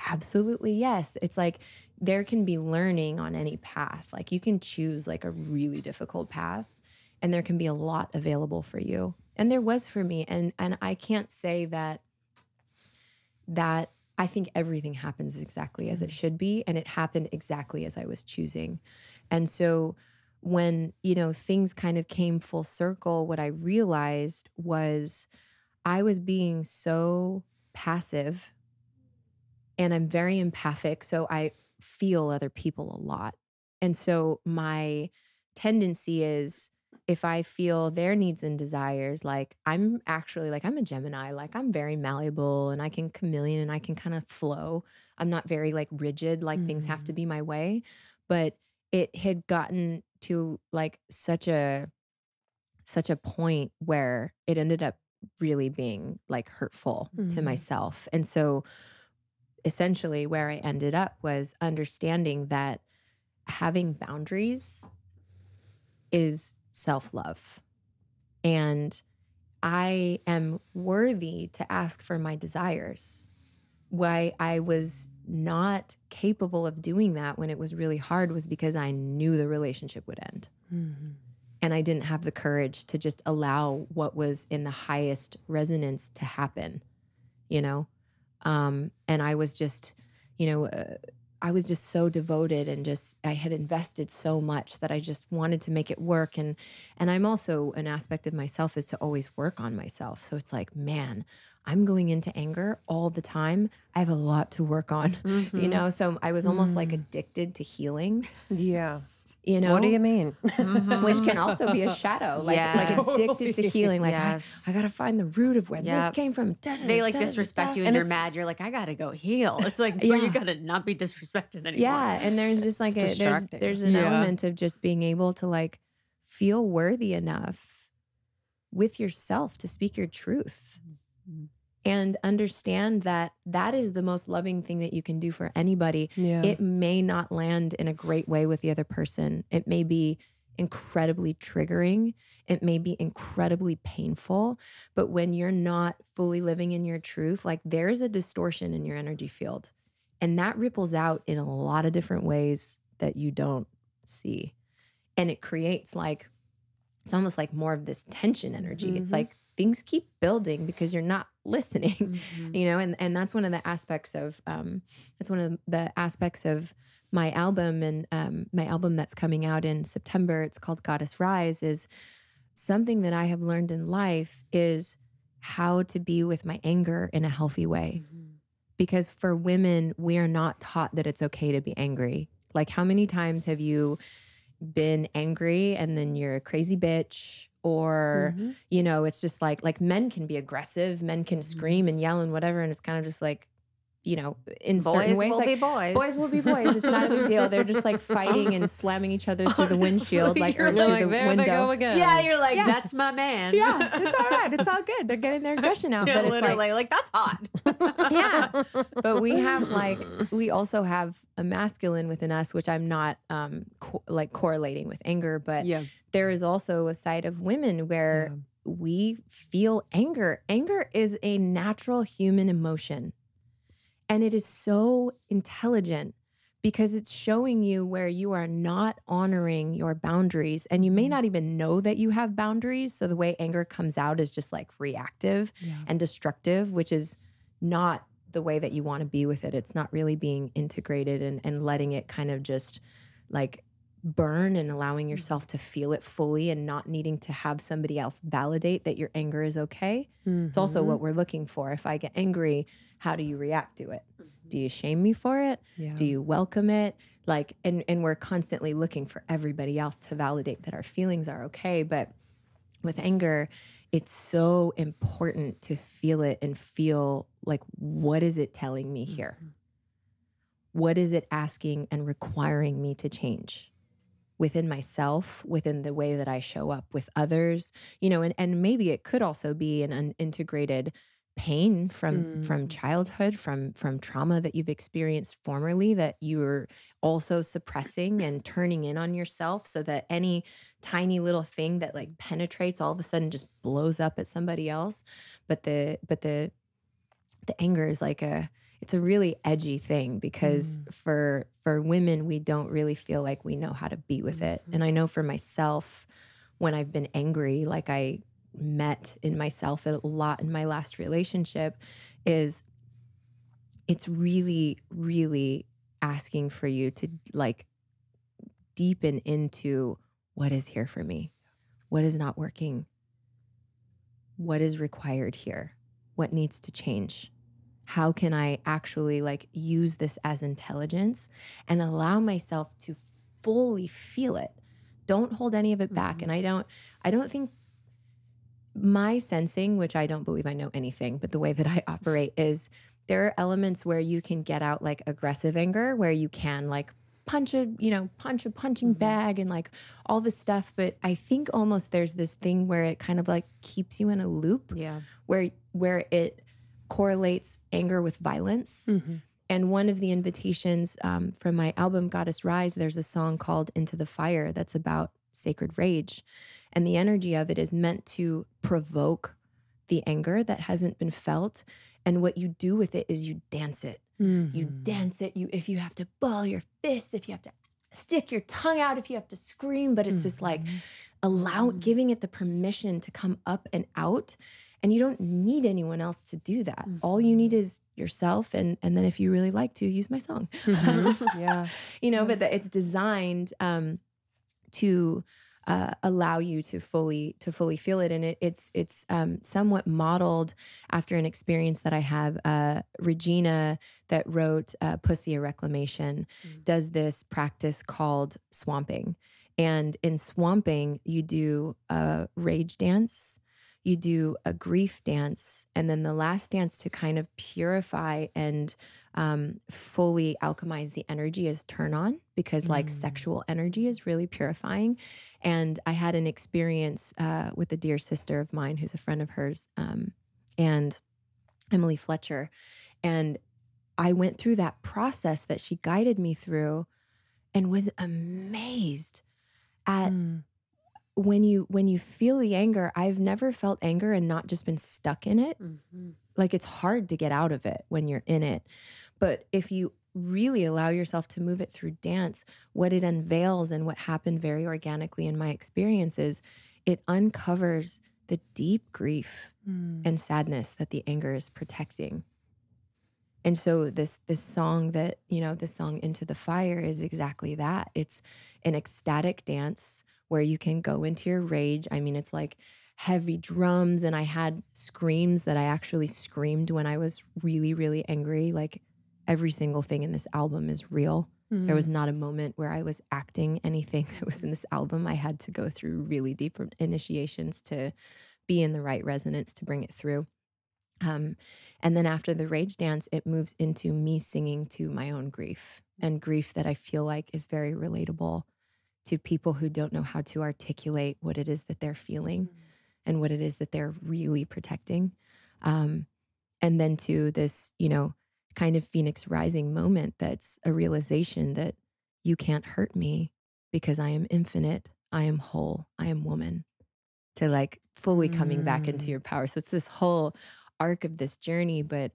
Absolutely, yes. It's like, there can be learning on any path. Like, you can choose like a really difficult path, and there can be a lot available for you. And there was for me. And I can't say that I think everything happens exactly as it should be. And it happened exactly as I was choosing. And so when, things kind of came full circle, what I realized was I was being so passive, and I'm very empathic. So I feel other people a lot. And so my tendency is, if I feel their needs and desires, like, I'm actually like, I'm a Gemini, like, I'm very malleable and I can chameleon and I can kind of flow. I'm not very like rigid, like things have to be my way. But it had gotten to like such a point where it ended up really being like hurtful to myself. And so essentially where I ended up was understanding that having boundaries is self-love. And I am worthy to ask for my desires. Why I was not capable of doing that when it was really hard was because I knew the relationship would end. And I didn't have the courage to just allow what was in the highest resonance to happen, And I was just, I was just so devoted and just, I had invested so much that I just wanted to make it work. And I'm also, an aspect of myself is to always work on myself. So it's like, man, I'm going into anger all the time. I have a lot to work on, you know? So I was almost like addicted to healing. Yeah. You know? What do you mean? Which can also be a shadow, like addicted to healing. Like I got to find the root of where this came from. They like disrespect you and you're mad. You're like, I got to go heal. It's like, you got to not be disrespected anymore. Yeah. And there's just like, there's an element of just being able to like feel worthy enough with yourself to speak your truth. And understand that that is the most loving thing that you can do for anybody. Yeah. It may not land in a great way with the other person. It may be incredibly triggering. It may be incredibly painful. But when you're not fully living in your truth, like there's a distortion in your energy field. And that ripples out in a lot of different ways that you don't see. And it creates like, it's almost like more of this tension energy. It's like things keep building because you're not listening, you know, and that's one of the aspects of, my album, and my album that's coming out in September. It's called Goddess Rise. Is something that I have learned in life is how to be with my anger in a healthy way. Because for women, we are not taught that it's okay to be angry. Like how many times have you been angry and then you're a crazy bitch? Or, you know, it's just like men can be aggressive, men can scream and yell and whatever. And it's kind of just like, you know, in certain ways, like boys will be boys. It's not a big deal. They're just like fighting and slamming each other through the windshield, like or through the window. They go again. Yeah, you're like, that's my man. Yeah, it's all right. It's all good. They're getting their aggression out. Yeah, but literally, like that's hot. Yeah, but we have we also have a masculine within us, which I'm not correlating with anger, but there is also a side of women where we feel anger. Anger is a natural human emotion. And it is so intelligent because it's showing you where you are not honoring your boundaries. And you may not even know that you have boundaries. So the way anger comes out is just like reactive and destructive, which is not the way that you want to be with it. It's not really being integrated and letting it kind of just like burn and allowing yourself to feel it fully and not needing to have somebody else validate that your anger is okay. It's also what we're looking for. If I get angry, how do you react to it? Do you shame me for it? Do you welcome it? Like, and we're constantly looking for everybody else to validate that our feelings are okay. But with anger, it's so important to feel it and feel like, what is it telling me here? What is it asking and requiring me to change within myself, within the way that I show up with others, you know, and maybe it could also be an unintegrated pain from childhood, from trauma that you've experienced formerly that you're also suppressing and turning in on yourself, so that any tiny little thing that like penetrates all of a sudden just blows up at somebody else. But the anger is like it's a really edgy thing because for women, we don't really feel like we know how to be with it. And I know for myself, when I've been angry, like I met in myself a lot in my last relationship, is it's really, really asking for you to like deepen into what is here for me, what is not working, what is required here, what needs to change. How can I actually like use this as intelligence and allow myself to fully feel it? Don't hold any of it back. And I don't think my sensing, which I don't believe I know anything, but the way that I operate is there are elements where you can get out like aggressive anger, where you can like punch a punching bag and like all this stuff. But I think almost there's this thing where it kind of like keeps you in a loop where it correlates anger with violence. And one of the invitations from my album, Goddess Rise, there's a song called Into the Fire that's about sacred rage. And the energy of it is meant to provoke the anger that hasn't been felt. And what you do with it is you dance it. You dance it. If you have to ball your fists, if you have to stick your tongue out, if you have to scream, but it's just like giving it the permission to come up and out. And you don't need anyone else to do that. All you need is yourself. And then if you really like to, use my song. Yeah. But it's designed to allow you to fully feel it. And it's somewhat modeled after an experience that I have. Regina, that wrote Pussy, a Reclamation, does this practice called swamping. And in swamping, you do a rage dance, you do a grief dance, and then the last dance to kind of purify and fully alchemize the energy is turn on, because like sexual energy is really purifying. And I had an experience with a dear sister of mine who's a friend of hers, and Emily Fletcher. And I went through that process that she guided me through and was amazed at when you feel the anger. I've never felt anger and not just been stuck in it. Like, it's hard to get out of it when you're in it. But if you really allow yourself to move it through dance, what it unveils, and what happened very organically in my experience, is it uncovers the deep grief and sadness that the anger is protecting. And so this song that, this song Into the Fire is exactly that. It's an ecstatic dance where you can go into your rage. I mean, it's like heavy drums, and I had screams that I actually screamed when I was really, really angry. Like, every single thing in this album is real. There was not a moment where I was acting anything that was in this album. I had to go through really deep initiations to be in the right resonance to bring it through. And then after the rage dance, it moves into me singing to my own grief, and grief that I feel like is very relatable to people who don't know how to articulate what it is that they're feeling and what it is that they're really protecting. And then to this, kind of Phoenix rising moment, that's a realization that you can't hurt me because I am infinite, I am whole, I am woman, to like fully coming back into your power. So it's this whole arc of this journey, but,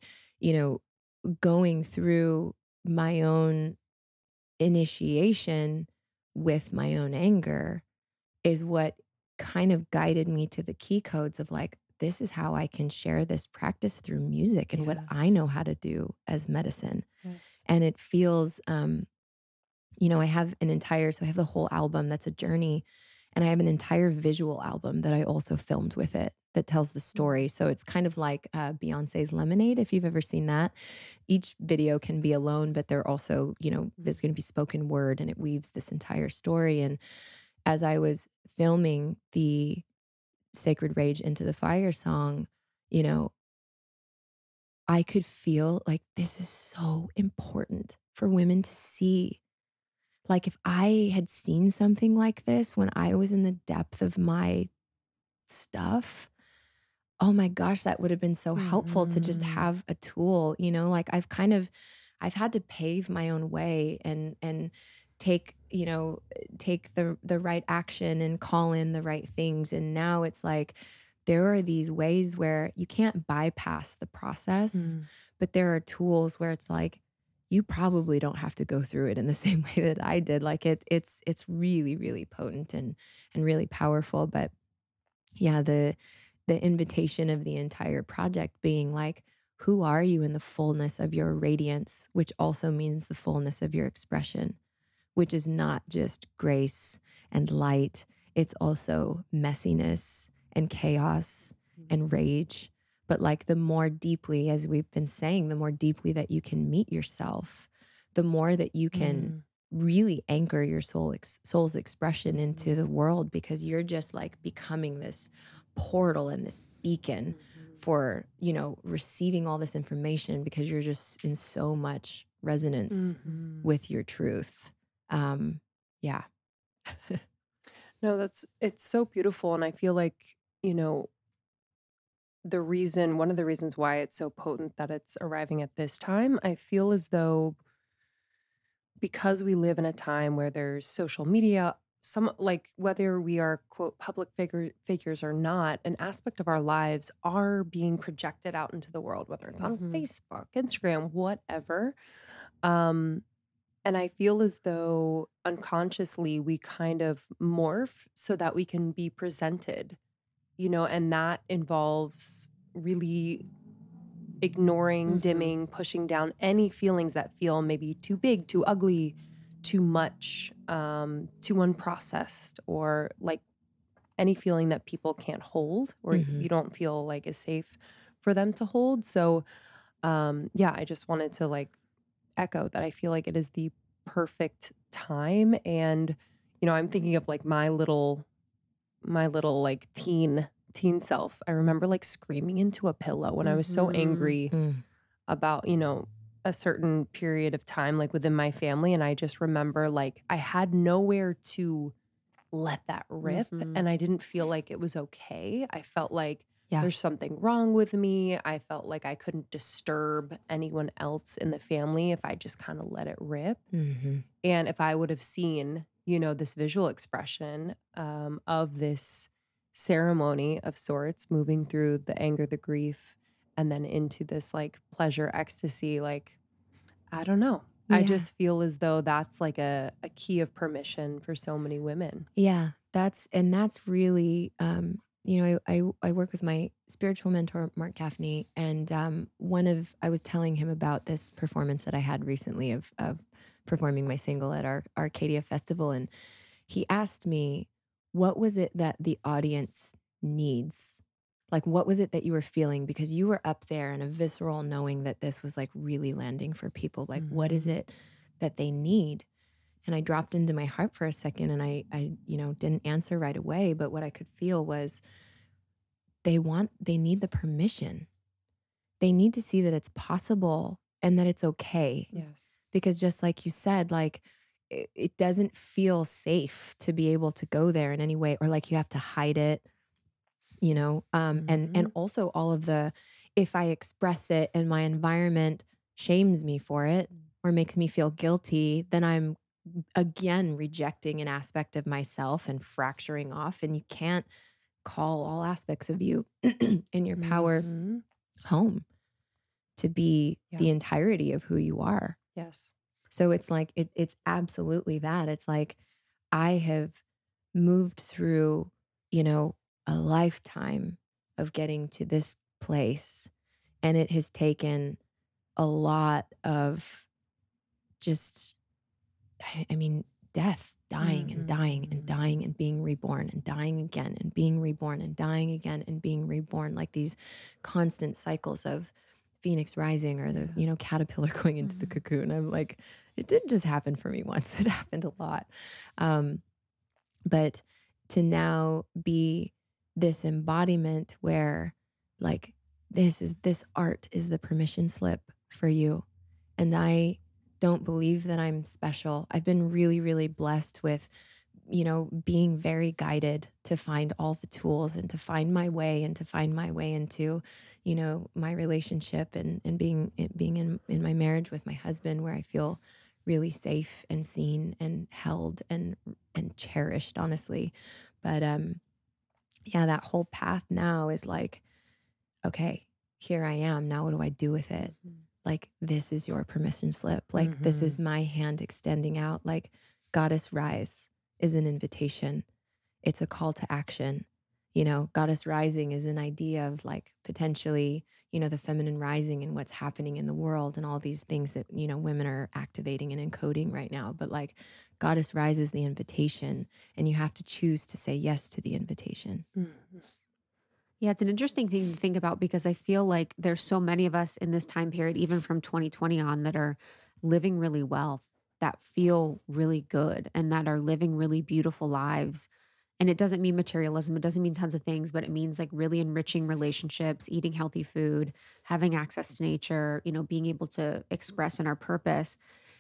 going through my own initiation with my own anger is what kind of guided me to the key codes of like, this is how I can share this practice through music and what I know how to do as medicine. And it feels, I have so I have the whole album that's a journey, and I have an entire visual album that I also filmed with it that tells the story. So it's kind of like Beyonce's Lemonade, if you've ever seen that. Each video can be alone, but they're also, there's going to be spoken word, and it weaves this entire story. And as I was filming the Sacred Rage Into the Fire song, I could feel like this is so important for women to see. Like, if I had seen something like this when I was in the depth of my stuff, oh my gosh, that would have been so helpful to just have a tool, like I've had to pave my own way and take the right action and call in the right things. And now it's like, there are these ways where you can't bypass the process, but there are tools where it's like, you probably don't have to go through it in the same way that I did. Like, it's really, really potent and really powerful. But yeah, the invitation of the entire project being like, who are you in the fullness of your radiance, which also means the fullness of your expression, which is not just grace and light. It's also messiness and chaos and rage. But like, the more deeply, as we've been saying, the more deeply that you can meet yourself, the more that you can really anchor your soul's expression into the world, because you're just like becoming this portal and this beacon for, receiving all this information, because you're just in so much resonance with your truth. Yeah. No, it's so beautiful. And I feel like, one of the reasons why it's so potent that it's arriving at this time, I feel as though because we live in a time where there's social media, some like whether we are quote public figures or not, an aspect of our lives are being projected out into the world, whether it's on Facebook, Instagram, whatever. And I feel as though unconsciously we kind of morph so that we can be presented, and that involves really ignoring, dimming, pushing down any feelings that feel maybe too big, too ugly, too much, too unprocessed, or like any feeling that people can't hold or you don't feel like is safe for them to hold. So yeah, I just wanted to like echo that I feel like it is the perfect time. And, you know, I'm thinking of like my little like teen self. I remember like screaming into a pillow when I was so angry about, you know, a certain period of time, like within my family. And I just remember like I had nowhere to let that rip. And I didn't feel like it was okay. I felt like there's something wrong with me. I felt like I couldn't disturb anyone else in the family if I just kind of let it rip. And if I would have seen, you know, this visual expression of this ceremony of sorts, moving through the anger, the grief, and then into this like pleasure, ecstasy, like, I don't know. I just feel as though that's like a key of permission for so many women. Yeah, that's really, you know, I work with my spiritual mentor, Mark Gaffney, and I was telling him about this performance that I had recently of performing my single at our Arcadia Festival, and he asked me, what was it that the audience needs? Like, what was it that you were feeling? Because you were up there in a visceral knowing that this was like really landing for people. Like, what is it that they need? And I dropped into my heart for a second, and I, you know, didn't answer right away. But what I could feel was they need the permission. They need to see that it's possible and that it's okay. Yes. Because just like you said, like it doesn't feel safe to be able to go there in any way, or like you have to hide it, you know? And also all of the, if I express it and my environment shames me for it or makes me feel guilty, then I'm again rejecting an aspect of myself and fracturing off. And you can't call all aspects of you and your power home to be the entirety of who you are. Yes. So it's like, it's absolutely that. It's like, I have moved through, you know, a lifetime of getting to this place. And it has taken a lot of just, I mean, death, dying and dying and dying and being reborn and dying again and being reborn and dying again and being reborn, like these constant cycles of phoenix rising or the, you know, caterpillar going into the cocoon. I'm like, it didn't just happen for me once, it happened a lot. But to now be this embodiment where like this art is the permission slip for you. And I don't believe that I'm special. I've been really, really blessed with, you know, being very guided to find all the tools and to find my way and to find my way into, you know, my relationship and being in my marriage with my husband, where I feel really safe and seen and held and cherished, honestly. But yeah, that whole path now is like, okay, here I am. Now what do I do with it? Like, this is your permission slip. Like, this is my hand extending out. Like, Goddess Rise is an invitation. It's a call to action. You know, Goddess Rising is an idea of like potentially, you know, the feminine rising and what's happening in the world and all these things that, you know, women are activating and encoding right now. But like, Goddess Rise is the invitation, and you have to choose to say yes to the invitation. Yeah, it's an interesting thing to think about, because I feel like there's so many of us in this time period, even from 2020 on, that are living really well, that feel really good, and that are living really beautiful lives. And it doesn't mean materialism. It doesn't mean tons of things, but it means like really enriching relationships, eating healthy food, having access to nature, you know, being able to express in our purpose.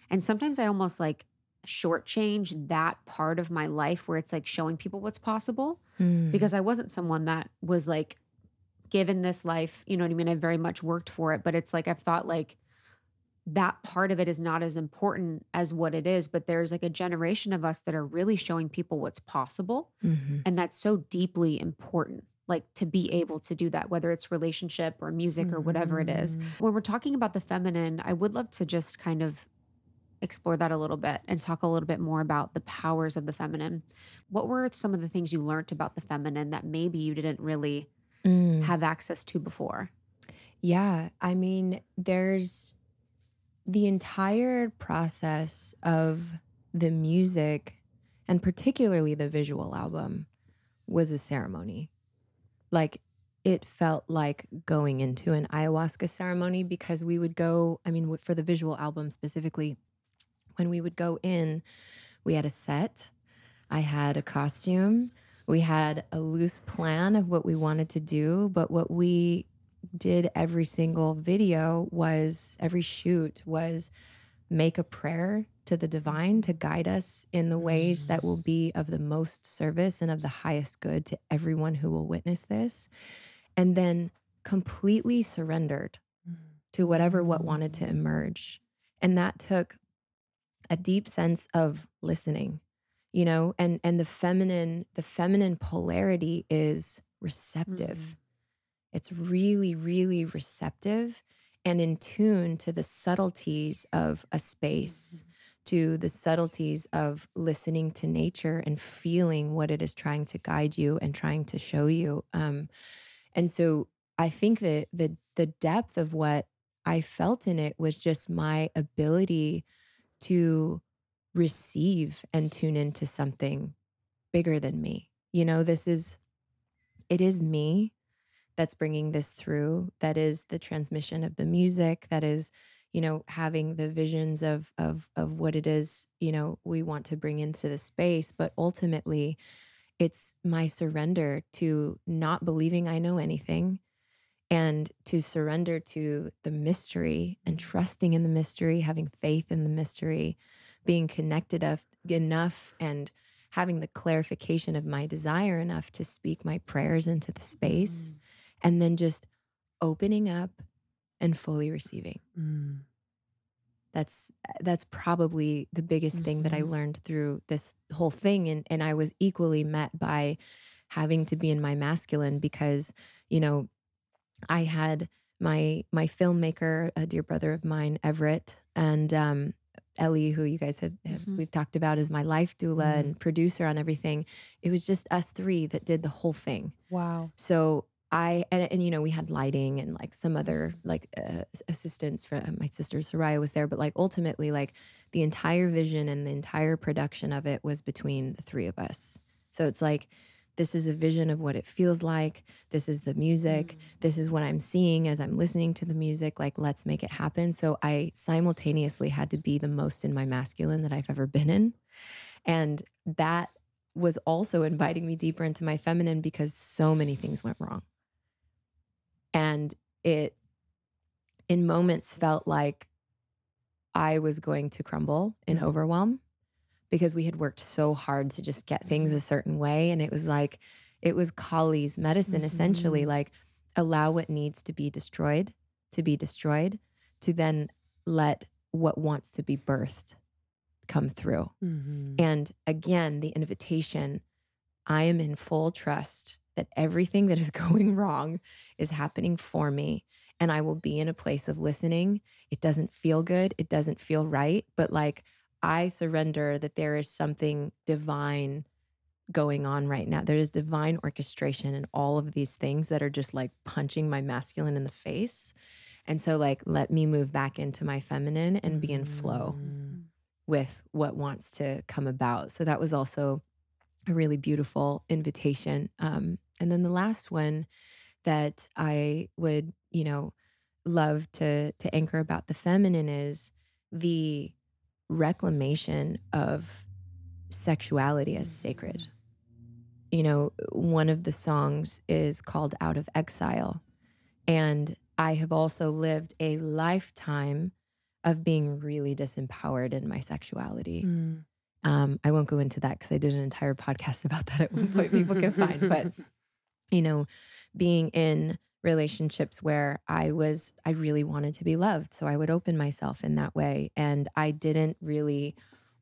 And sometimes I almost like shortchange that part of my life where it's like showing people what's possible, because I wasn't someone that was like given this life, you know what I mean? I very much worked for it, but it's like, I've thought like that part of it is not as important as what it is. But there's like a generation of us that are really showing people what's possible. And that's so deeply important, like to be able to do that, whether it's relationship or music or whatever it is. When we're talking about the feminine, I would love to just kind of explore that a little bit and talk a little bit more about the powers of the feminine. What were some of the things you learned about the feminine that maybe you didn't really have access to before? Yeah. I mean, there's the entire process of the music, and particularly the visual album, was a ceremony. Like, it felt like going into an ayahuasca ceremony, because we would go, I mean, for the visual album specifically, when we would go in, we had a set, I had a costume, we had a loose plan of what we wanted to do, but what we did every single video was, every shoot was, make a prayer to the divine to guide us in the ways that will be of the most service and of the highest good to everyone who will witness this. And then completely surrendered to what wanted to emerge. And that took a deep sense of listening, you know, and the feminine polarity is receptive. It's really, really receptive and in tune to the subtleties of a space, to the subtleties of listening to nature and feeling what it is trying to guide you and trying to show you. And so I think that the depth of what I felt in it was just my ability to receive and tune into something bigger than me. You know, it is me that's bringing this through. That is the transmission of the music. That is, you know, having the visions of what it is, you know, we want to bring into the space. But ultimately, it's my surrender to not believing I know anything, and to surrender to the mystery and trusting in the mystery, having faith in the mystery, being connected enough and having the clarification of my desire enough to speak my prayers into the space, and then just opening up and fully receiving. That's probably the biggest thing that I learned through this whole thing. And I was equally met by having to be in my masculine, because, you know, I had my filmmaker, a dear brother of mine, Everett, and Ellie, who you guys have we've talked about, as my life doula and producer on everything. It was just us three that did the whole thing. Wow. So and you know, we had lighting and like some other like assistants from my sister Soraya was there, but like ultimately, like the entire vision and the entire production of it was between the three of us. So it's like, this is a vision of what it feels like. This is the music. This is what I'm seeing as I'm listening to the music. Like, let's make it happen. So I simultaneously had to be the most in my masculine that I've ever been in. And that was also inviting me deeper into my feminine, because so many things went wrong. And it, in moments, felt like I was going to crumble in overwhelm, because we had worked so hard to just get things a certain way. And it was like, it was Kali's medicine, essentially, like, allow what needs to be destroyed, to then let what wants to be birthed come through. And again, the invitation, I am in full trust that everything that is going wrong is happening for me. And I will be in a place of listening. It doesn't feel good. It doesn't feel right. But like, I surrender that there is something divine going on right now. There is divine orchestration in all of these things that are just like punching my masculine in the face. And so like, let me move back into my feminine and be in flow with what wants to come about. So that was also a really beautiful invitation. And then the last one that I would, you know, love to anchor about the feminine is the reclamation of sexuality as sacred. You know, one of the songs is called Out of Exile. And I have also lived a lifetime of being really disempowered in my sexuality. I won't go into that because I did an entire podcast about that at one point, people can find. But, you know, being in relationships where I really wanted to be loved. So I would open myself in that way. And I didn't really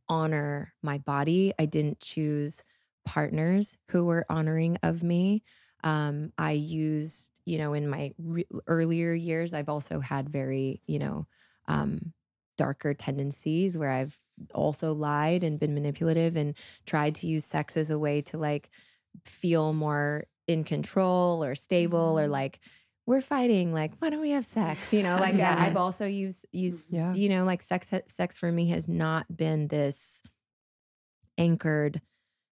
honor my body. I didn't choose partners who were honoring of me. I used, you know, in my earlier years, I've also had very, you know, darker tendencies where I've also lied and been manipulative and tried to use sex as a way to like feel more in control or stable or like, we're fighting, like, why don't we have sex? You know, like I've also used, you know, like sex for me has not been this anchored,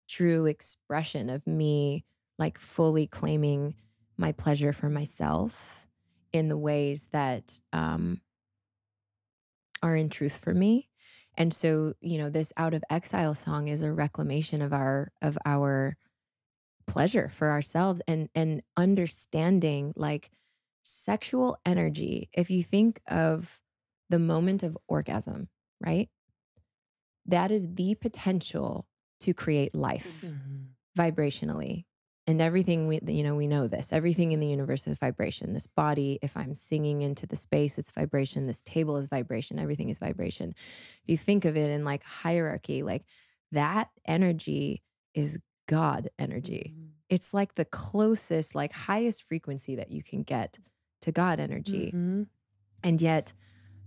true expression of me like fully claiming my pleasure for myself in the ways that are in truth for me. And so, you know, this Out of Exile song is a reclamation of our pleasure for ourselves and understanding like sexual energy. If you think of the moment of orgasm, right? That is the potential to create life vibrationally. And everything you know, we know this. Everything in the universe is vibration. This body, if I'm singing into the space, it's vibration. This table is vibration. Everything is vibration. If you think of it in like hierarchy, like that energy is God energy. It's like the closest, like highest frequency that you can get to God energy. And yet,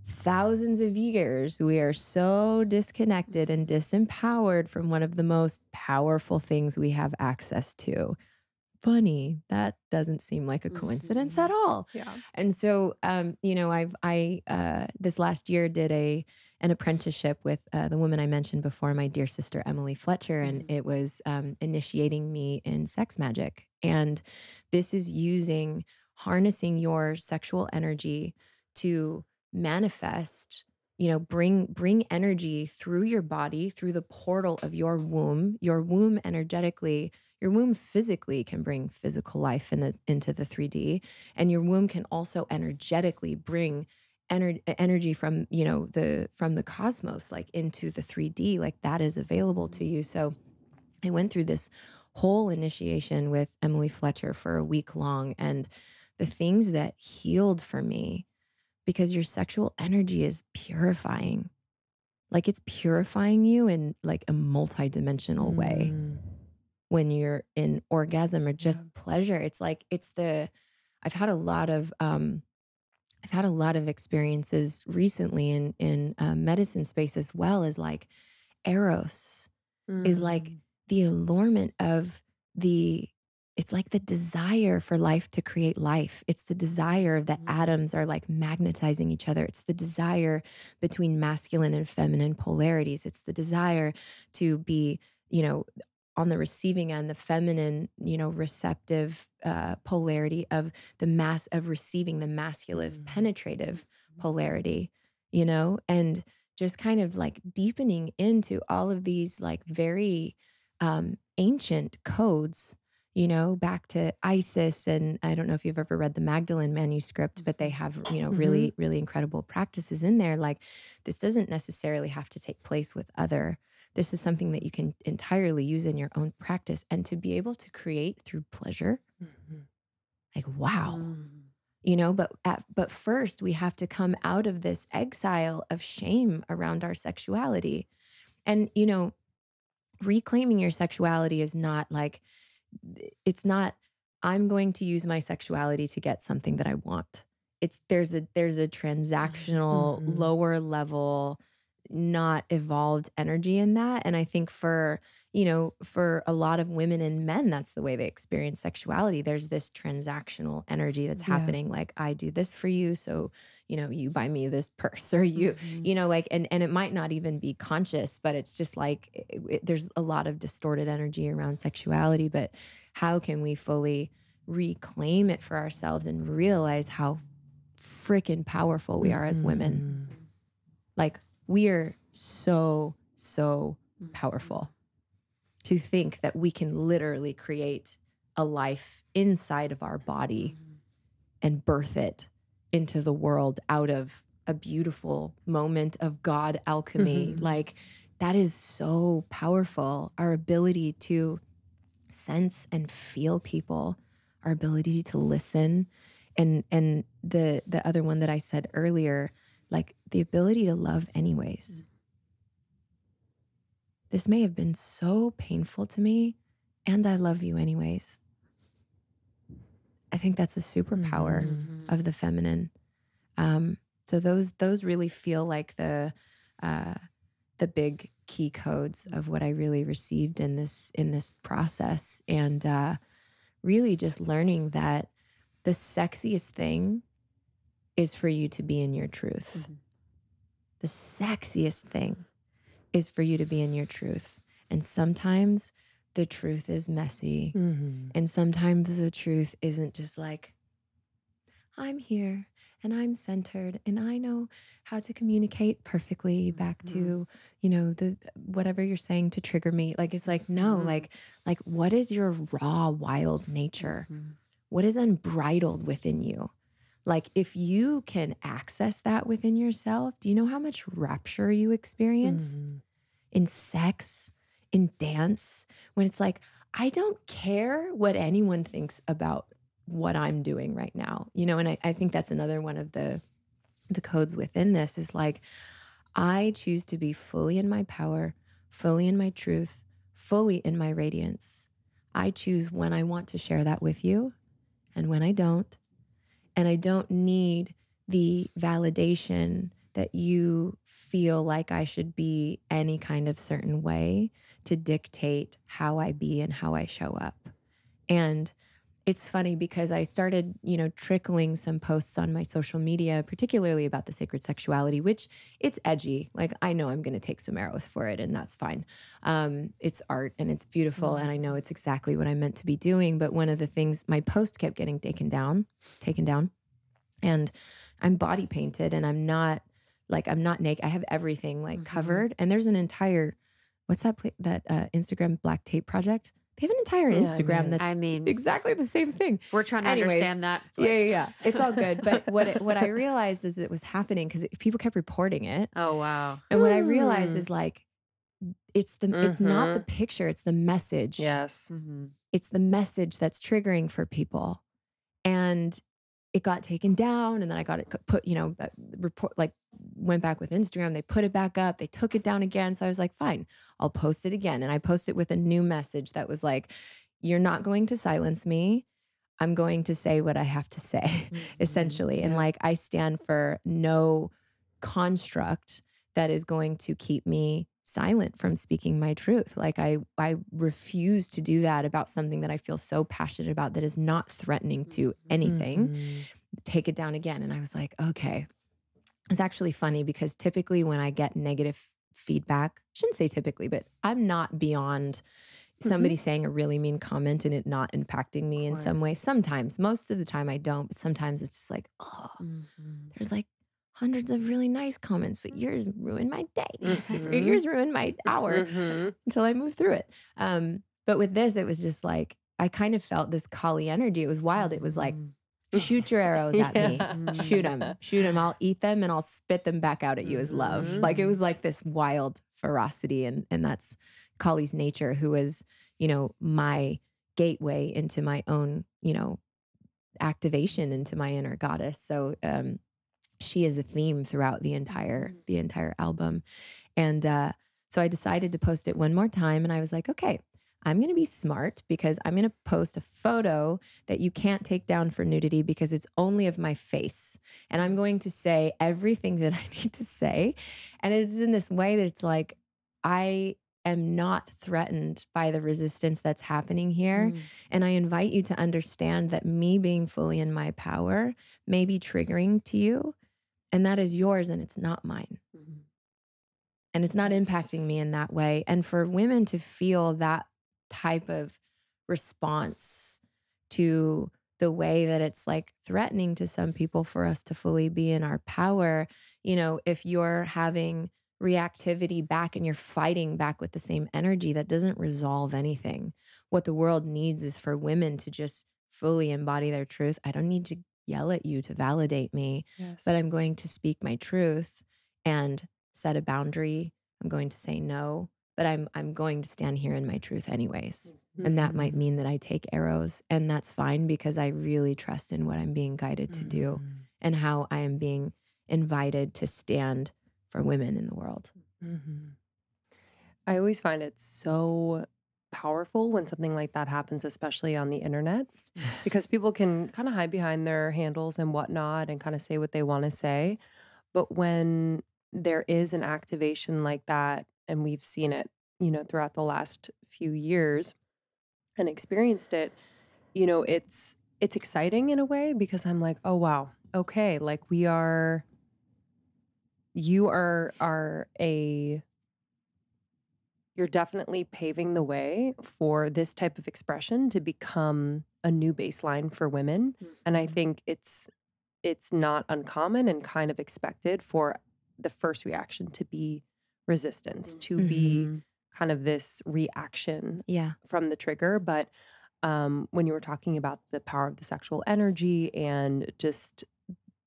thousands of years, we are so disconnected and disempowered from one of the most powerful things we have access to. Funny, that doesn't seem like a coincidence at all. Yeah. And so, you know, I this last year did an apprenticeship with the woman I mentioned before, my dear sister Emily Fletcher, and it was initiating me in sex magic. And this is harnessing your sexual energy to manifest, you know, bring energy through your body, through the portal of your womb energetically. Your womb physically can bring physical life into the 3D, and your womb can also energetically bring energy from, you know, from the cosmos, like into the 3D, like that is available to you. So I went through this whole initiation with Emily Fletcher for a week long, and the things that healed for me, because your sexual energy is purifying. Like it's purifying you in like a multidimensional way. When you're in orgasm or just pleasure, it's like I've had a lot of experiences recently in medicine space, as well as like eros is like the allurement of it's like the desire for life to create life. It's the desire that atoms are like magnetizing each other. It's the desire between masculine and feminine polarities. It's the desire to be, you know, on the receiving end, the feminine, you know, receptive polarity of receiving the masculine penetrative polarity, you know, and just kind of like deepening into all of these like very ancient codes, you know, back to Isis. And I don't know if you've ever read the Magdalene manuscript, but they have, you know, really, really incredible practices in there. Like this doesn't necessarily have to take place with other. This is something that you can entirely use in your own practice, and to be able to create through pleasure. Like, wow. You know, but first we have to come out of this exile of shame around our sexuality. And, you know, reclaiming your sexuality is not like, it's not, I'm going to use my sexuality to get something that I want. There's a transactional, lower level, not evolved energy in that. And I think for a lot of women and men, that's the way they experience sexuality. There's this transactional energy that's happening. Like, I do this for you, so, you know, you buy me this purse, or you know, like, and it might not even be conscious, but it's just like, there's a lot of distorted energy around sexuality. But how can we fully reclaim it for ourselves and realize how freaking powerful we are as women? Like, we are so powerful. To think that we can literally create a life inside of our body and birth it into the world out of a beautiful moment of God alchemy. Like, that is so powerful. Our ability to sense and feel people, our ability to listen, and the other one that I said earlier, like the ability to love anyways. This may have been so painful to me, and I love you anyways. I think that's a superpower of the feminine. So those really feel like the big key codes of what I really received in this process. And really just learning that the sexiest thing is for you to be in your truth. The sexiest thing is for you to be in your truth. And sometimes the truth is messy. And sometimes the truth isn't just like, I'm here and I'm centered and I know how to communicate perfectly back to, the whatever you're saying to trigger me. Like, it's like, no, like what is your raw, wild nature? What is unbridled within you? Like, if you can access that within yourself, do you know how much rapture you experience in sex, in dance, when it's like, I don't care what anyone thinks about what I'm doing right now, and I think that's another one of the codes within this is like, I choose to be fully in my power, fully in my truth, fully in my radiance. I choose when I want to share that with you and when I don't. And I don't need the validation that you feel like I should be any kind of certain way to dictate how I be and how I show up. And it's funny because I started, trickling some posts on my social media, particularly about the sacred sexuality, which it's edgy. Like, I know I'm going to take some arrows for it, and that's fine. It's art and it's beautiful. And I know it's exactly what I'm meant to be doing. But one of the things, my post kept getting taken down. And I'm body painted and I'm not naked. I have everything covered. And there's an entire, what's that Instagram Black Tape project? They have an entire Instagram that's exactly the same thing. If we're trying to understand that. It's like, yeah. It's all good. But what I realized is it was happening because people kept reporting it. Oh, wow. And what I realized is like, it's not the picture, it's the message. Yes. It's the message that's triggering for people. And it got taken down, and then I got it put, went back with Instagram. They put it back up. They took it down again. So I was like, fine, I'll post it again. And I posted with a new message that was like, you're not going to silence me. I'm going to say what I have to say, essentially. And I stand for no construct that is going to keep me silent from speaking my truth. I refuse to do that about something that I feel so passionate about that is not threatening to anything. Take it down again. And I was like, okay. It's actually funny because typically when I get negative feedback, I shouldn't say typically, but I'm not beyond somebody saying a really mean comment and it not impacting me in some way. Sometimes, most of the time I don't, but sometimes it's just like, there's hundreds of really nice comments, but yours ruined my day. Yours ruined my hour until I move through it. But with this, it was just like, I kind of felt this Kali energy. It was wild. It was like, shoot your arrows at me. Shoot them. I'll eat them and I'll spit them back out at you as love. It was like this wild ferocity. And that's Kali's nature, who is, my gateway into my own, activation into my inner goddess. So, she is a theme throughout the entire album. And so I decided to post it one more time. And I was like, okay, I'm going to be smart because I'm going to post a photo that you can't take down for nudity because it's only of my face. And I'm going to say everything that I need to say. And it's in this way that it's like, I am not threatened by the resistance that's happening here. And I invite you to understand that me being fully in my power may be triggering to you. And that is yours and it's not mine. And it's not impacting me in that way. And for women to feel that type of response to the way that it's threatening to some people for us to fully be in our power, if you're having reactivity back and you're fighting back with the same energy, that doesn't resolve anything. What the world needs is for women to just fully embody their truth. I don't need to yell at you to validate me, but I'm going to speak my truth and set a boundary. I'm going to say no, but I'm going to stand here in my truth anyways. And that might mean that I take arrows, and that's fine because I really trust in what I'm being guided to do and how I am being invited to stand for women in the world. I always find it so powerful when something like that happens, especially on the internet, because people can kind of hide behind their handles and whatnot and kind of say what they want to say. But when there is an activation like that, and we've seen it, throughout the last few years and experienced it, you know, it's exciting in a way because I'm like, oh wow, okay, like you're definitely paving the way for this type of expression to become a new baseline for women. And I think it's not uncommon and kind of expected for the first reaction to be resistance, to be kind of this reaction from the trigger. But when you were talking about the power of the sexual energy and just,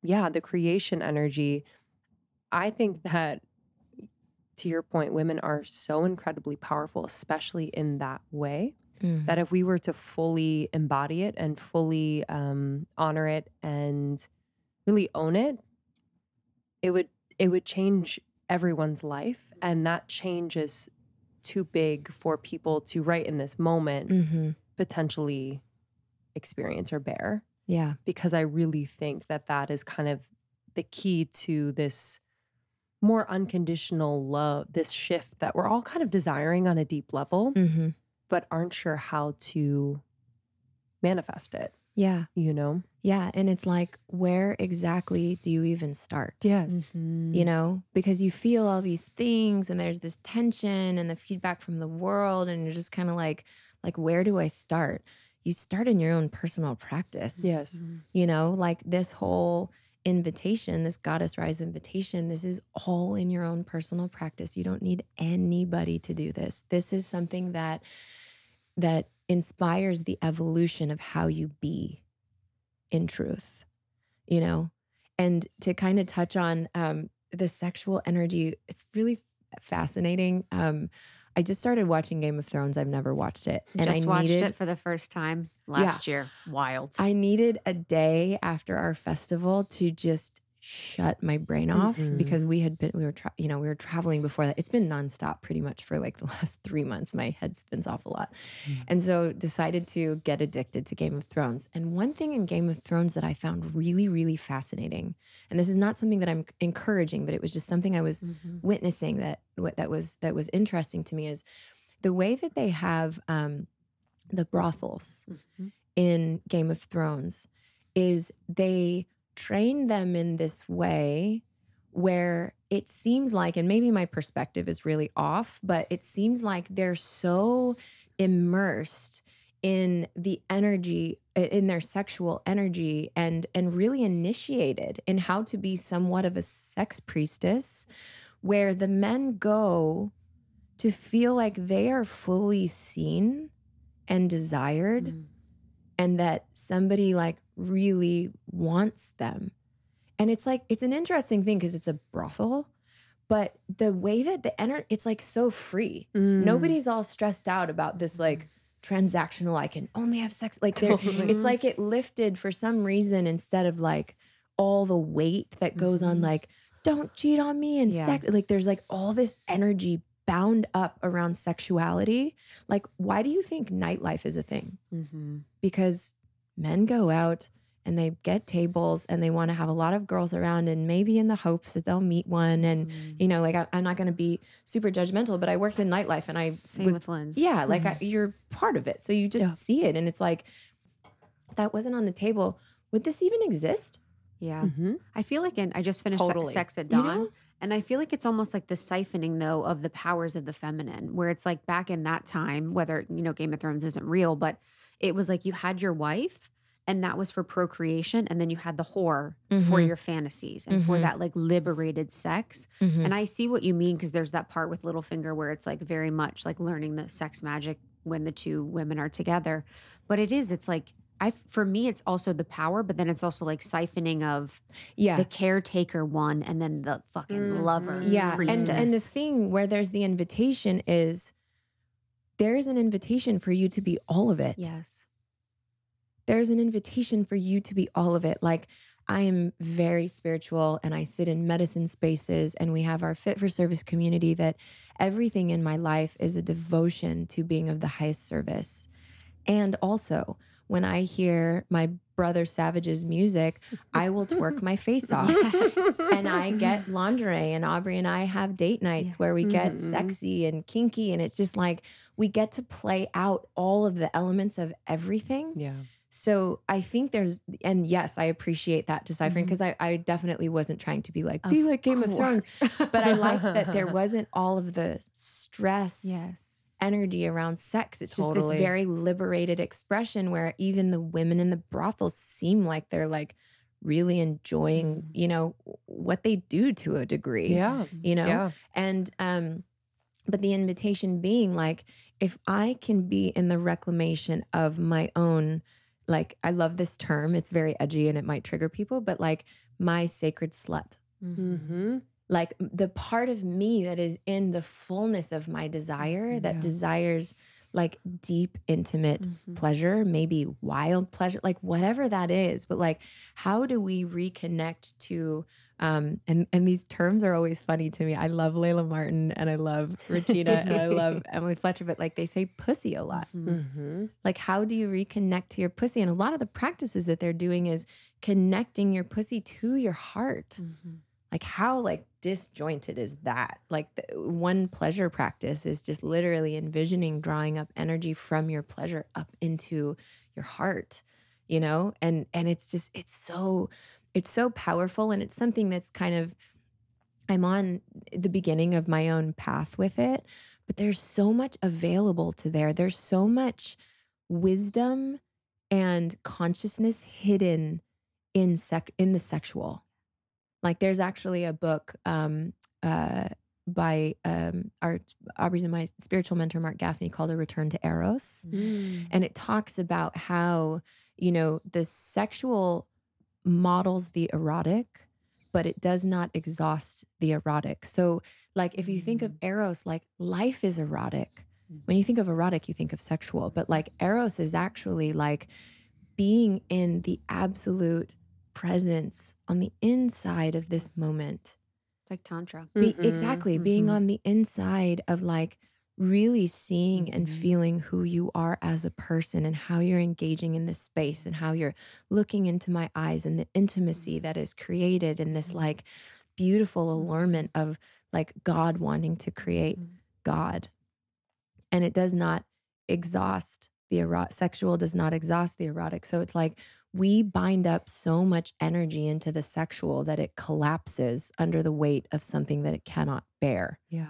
the creation energy, I think that, to your point, women are so incredibly powerful, especially in that way, that if we were to fully embody it and fully honor it and really own it, it would change everyone's life. And that change is too big for people to, right in this moment, potentially experience or bear. Yeah. Because I really think that that is kind of the key to this more unconditional love, this shift that we're all kind of desiring on a deep level, but aren't sure how to manifest it. Yeah. You know? Yeah. And it's like, where exactly do you even start? Yes. You know, because you feel all these things and there's this tension and the feedback from the world. And you're just kind of like, where do I start? You start in your own personal practice. Yes. You know, like this whole invitation, this Goddess Rise invitation, this is all in your own personal practice. You don't need anybody to do this. This is something that inspires the evolution of how you be in truth, you know? And to kind of touch on the sexual energy, it's really fascinating. I just started watching Game of Thrones. I've never watched it. And I watched it for the first time last year. Wild. I needed a day after our festival to just shut my brain off because we were traveling before that. It's been nonstop pretty much for like the last 3 months. My head spins off a lot. And so decided to get addicted to Game of Thrones. And one thing in Game of Thrones that I found really, really fascinating, and this is not something that I'm encouraging, but it was just something I was witnessing that was interesting to me, is the way that they have the brothels in Game of Thrones is they train them in this way where it seems like, and maybe my perspective is really off, but it seems like they're so immersed in the energy, in their sexual energy, and really initiated in how to be somewhat of a sex priestess, where the men go to feel like they are fully seen and desired, and that somebody like really wants them. And it's like, it's an interesting thing because it's a brothel, but the way that it's like so free. Nobody's all stressed out about this like transactional, I can only have sex. Like it's like it lifted for some reason, instead of like all the weight that goes on, like, don't cheat on me and sex. Like there's like all this energy bound up around sexuality. Like, why do you think nightlife is a thing? Because men go out and they get tables and they want to have a lot of girls around, and maybe in the hopes that they'll meet one. And, you know, like I'm not going to be super judgmental, but I worked in nightlife and I was with Lynn's. Yeah. Like you're part of it. So you just see it. And it's like, that wasn't on the table. Would this even exist? Yeah. I feel like I just finished Sex at Dawn. You know? And I feel like it's almost like the siphoning, though, of the powers of the feminine, where it's like back in that time, whether, you know, Game of Thrones isn't real, but it was like you had your wife and that was for procreation. And then you had the whore for your fantasies and for that like liberated sex. And I see what you mean, because there's that part with Littlefinger where it's like very much like learning the sex magic when the two women are together. But it's like, for me, it's also the power, but then it's also like siphoning of the caretaker one and then the fucking lover priestess. And the thing where there's the invitation is, there is an invitation for you to be all of it. Yes. There's an invitation for you to be all of it. Like, I am very spiritual and I sit in medicine spaces, and we have our Fit for Service community, that everything in my life is a devotion to being of the highest service. And also, when I hear my Brother Savage's music, I will twerk my face off. And I get lingerie, and Aubrey and I have date nights where we get sexy and kinky. And it's just like, we get to play out all of the elements of everything. Yeah. So I think and yes, I appreciate that deciphering, because I definitely wasn't trying to be like Game of Thrones. But I liked that there wasn't all of the stress energy around sex. It's just this very liberated expression where even the women in the brothels seem like they're like really enjoying, you know, what they do to a degree. Yeah. You know? Yeah. And but the invitation being like, if I can be in the reclamation of my own, like, I love this term, it's very edgy and it might trigger people, but like my sacred slut. Like the part of me that is in the fullness of my desire, that desires like deep, intimate pleasure, maybe wild pleasure, like whatever that is. But like, how do we reconnect to, and these terms are always funny to me. I love Layla Martin and I love Regina and I love Emily Fletcher, but like they say pussy a lot. Like, how do you reconnect to your pussy? And a lot of the practices that they're doing is connecting your pussy to your heart. Like, how like disjointed is that? Like one pleasure practice is just literally envisioning drawing up energy from your pleasure up into your heart, you know? And it's just, it's so powerful. And it's something that's kind of, I'm on the beginning of my own path with it, but there's so much available to there. There's so much wisdom and consciousness hidden in the sexual. Like there's actually a book by Aubrey's and my spiritual mentor, Mark Gaffney, called A Return to Eros. And it talks about how, you know, the sexual models the erotic, but it does not exhaust the erotic. So like, if you think of Eros, like life is erotic. When you think of erotic, you think of sexual, but like Eros is actually like being in the absolute presence on the inside of this moment. It's like Tantra. Exactly. Being on the inside of like really seeing and feeling who you are as a person and how you're engaging in this space and how you're looking into my eyes and the intimacy that is created in this like beautiful allurement of like God wanting to create God. And it does not exhaust the erotic. Sexual does not exhaust the erotic. So it's like we bind up so much energy into the sexual that it collapses under the weight of something that it cannot bear. Yeah.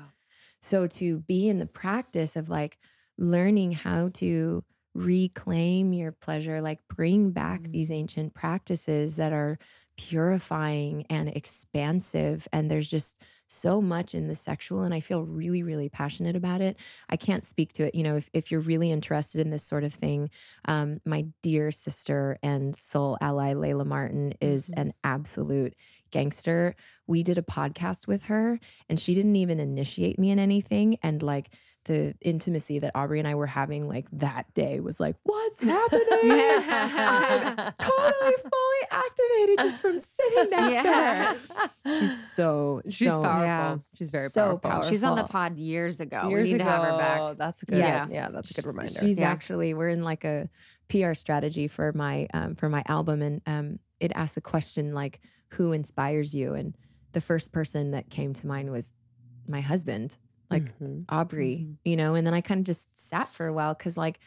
So to be in the practice of like learning how to reclaim your pleasure, like bring back these ancient practices that are purifying and expansive. And there's just so much in the sexual, and I feel really, really passionate about it. I can't speak to it. You know, if you're really interested in this sort of thing, my dear sister and soul ally, Layla Martin, is an absolute gangster. We did a podcast with her and she didn't even initiate me in anything. And like the intimacy that Aubrey and I were having like that day was like, what's happening? I'm totally fully activated just from sitting next to her. She's powerful. Yeah. She's very so powerful. She's on the pod years ago. Years we need ago. to have her back. That's good. Yes. Yeah, that's a good reminder. She's actually, we're in like a PR strategy for my album, and it asks a question like, who inspires you? And the first person that came to mind was my husband, like Aubrey, you know. And then I kind of just sat for a while because like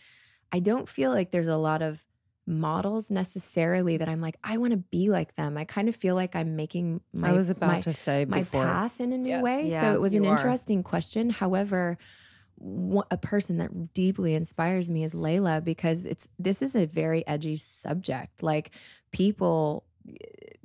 I don't feel like there's a lot of models necessarily that I'm like, I want to be like them. I kind of feel like I'm making my, I was about to say my before. path in a new way. Yeah, so it was an you are. interesting question. However, a person that deeply inspires me is Layla, because this is a very edgy subject. Like people,